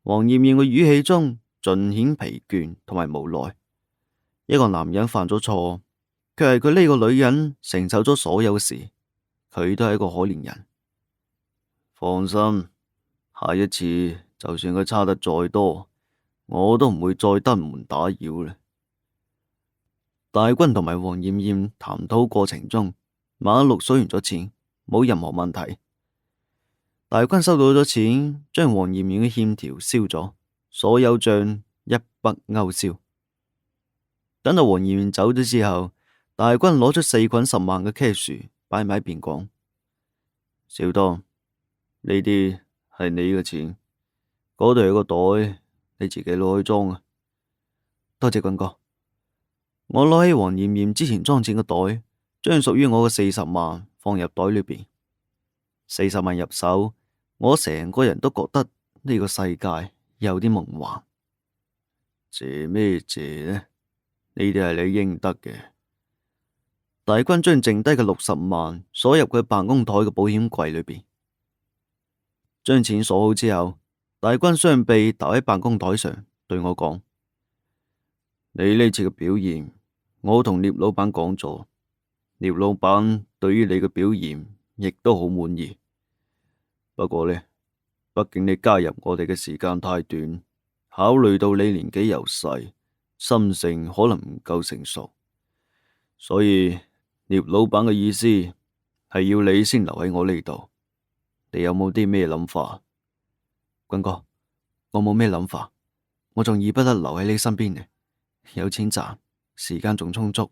黃艷艷嘅語氣中盡顯疲倦同埋無奈。一個男人犯咗錯，卻係佢呢個女人承受咗所有事，佢都係一個可憐人。放心，下一次就算佢差得再多，我都唔會再登門打擾啦。大軍同埋黃艷艷談吐過程中，馬六數完咗錢，冇任何問題。大軍收到咗錢，將黃艷艷嘅欠條消咗，所有賬一筆勾銷。等到黃艷艷走咗之後，大軍攞出4捆10萬嘅 cash 擺埋一邊講：小當，呢啲係你嘅錢，嗰度有個袋，你自己攞去裝啊。多謝軍哥。我攞起黃艷艷之前裝錢嘅袋，將屬於我嘅40萬放入袋裏邊。40萬入手，我成個人都覺得呢個世界有啲夢幻。謝咩謝呢？呢啲係你應得嘅。大軍將剩低嘅60萬鎖入佢辦公台嘅保險櫃裏邊，將錢鎖好之後，大軍雙臂搭喺辦公台上，對我講：你呢次嘅表現，我同聶老闆講咗，聶老闆對於你嘅表現亦都好滿意。不過呢，畢竟你加入我哋嘅時間太短，考慮到你年紀又細，心性可能唔夠成熟，所以聶老闆嘅意思係要你先留喺我呢度。你有冇啲咩諗法？軍哥，我冇咩諗法，我仲義不得留喺你身邊呢。有錢賺，時間仲充足，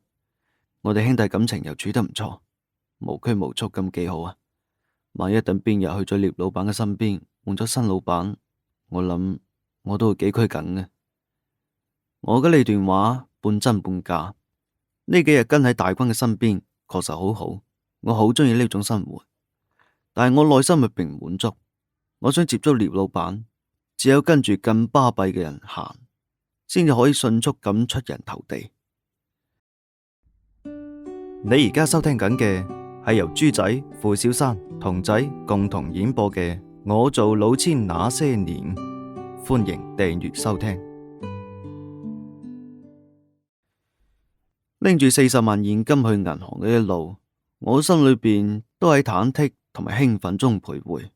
我哋兄弟感情又處得唔錯，無拘無束咁幾好啊！萬一等邊日去咗聶老闆嘅身邊，換咗新老闆，我諗我都會幾拘謹嘅。我嘅呢段話半真半假。呢幾日跟喺大軍嘅身邊，確實好好，我好鍾意呢種生活。但係我內心咪並唔滿足，我想接觸聶老闆，只有跟住更巴閉嘅人行，先至可以迅速咁出人頭地。你而家收聽緊嘅係由豬仔、付小山、童仔共同演播嘅《我做老千那些年》，歡迎訂閱收聽。拎住40萬現金去銀行嘅一路，我心裏邊都喺忐忑同埋興奮中徘徊。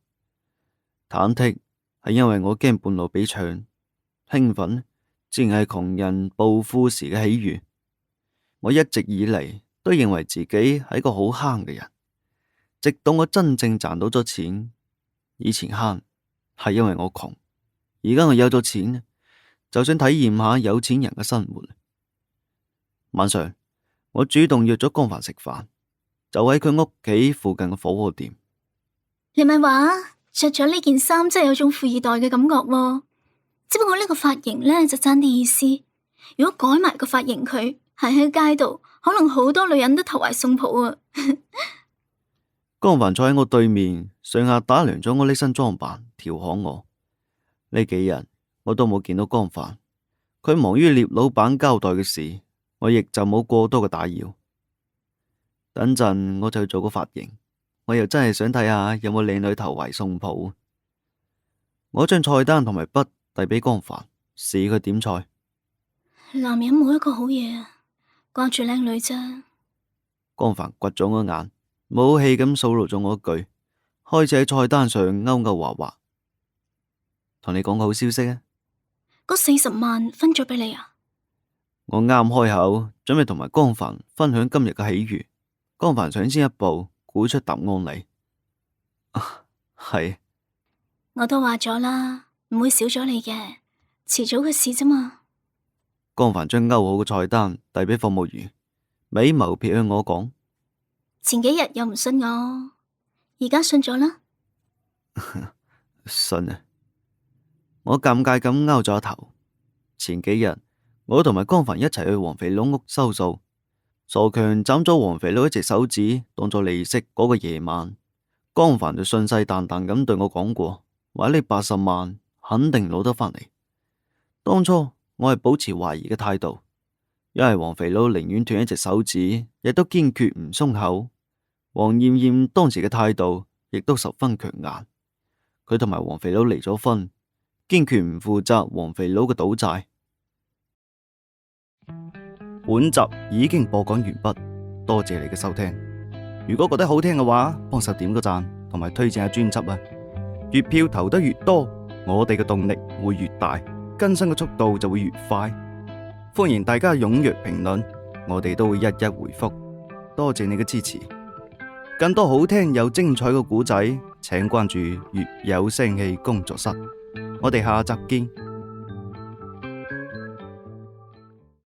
忐忑係因為我驚半路俾搶，興奮自然係窮人暴富時嘅喜悅。我一直以嚟都認為自己係個好慳嘅人，直到我真正賺到咗錢。以前慳係因為我窮，而家我有咗錢，就想體驗下有錢人嘅生活。晚上我主動約咗江凡食飯，就喺佢屋企附近嘅火鍋店。你咪話着咗呢件衫真係有種富二代嘅感覺喎，只不過呢個髮型呢就爭啲意思。如果改埋個髮型，佢行喺街度，可能好多女人都投懷送抱啊！江凡坐喺我對面，上下打量咗我呢身裝扮，調侃我。呢幾日我都冇見到江凡，佢忙於聶老闆交代嘅事，我亦就冇過多嘅打擾。等陣我就去做個髮型，我又真係想睇下有冇靚女投懷送抱。我將菜單同埋筆遞俾江凡，示意佢點菜。男人冇一個好嘢啊，掛住靚女啫。江凡掘咗我眼，冇氣咁數落咗我一句，開始喺菜單上勾勾畫畫。同你講個好消息啊！嗰40萬分咗俾你啊！我啱開口，準備同埋江凡分享今日嘅喜悅。江凡搶先一步，估出答案嚟。係。我都話咗啦，唔會少咗你嘅，遲早嘅事啫嘛。江凡將勾好嘅菜單遞俾服務員，美眸撇向我講：前幾日又唔信我，而家信咗啦。信啊！我尷尬咁勾咗頭。前幾日我同埋江凡一齊去黃肥佬屋收數，傻強斬咗黃肥佬一隻手指當作利息嗰個夜晚，江凡就信誓旦旦咁對我講過，話呢80萬肯定攞得返嚟。當初我係保持懷疑嘅態度，因為黃肥佬寧願斷一隻手指，亦都堅決唔鬆口。黃艷艷當時嘅態度亦都十分強硬。佢同埋黃肥佬離咗婚，堅決唔負責黃肥佬嘅賭債。本集已經播講完畢，多謝你嘅收聽。如果覺得好聽嘅話，幫手點個讚，同埋推薦下專輯啊！月票投得越多，我哋嘅動力會越大，更新嘅速度就會越快。歡迎大家踴躍評論，我哋都會一一回覆。多謝你嘅支持。更多好聽又精彩嘅故仔，請關注粵有聲氣工作室。我哋下集見。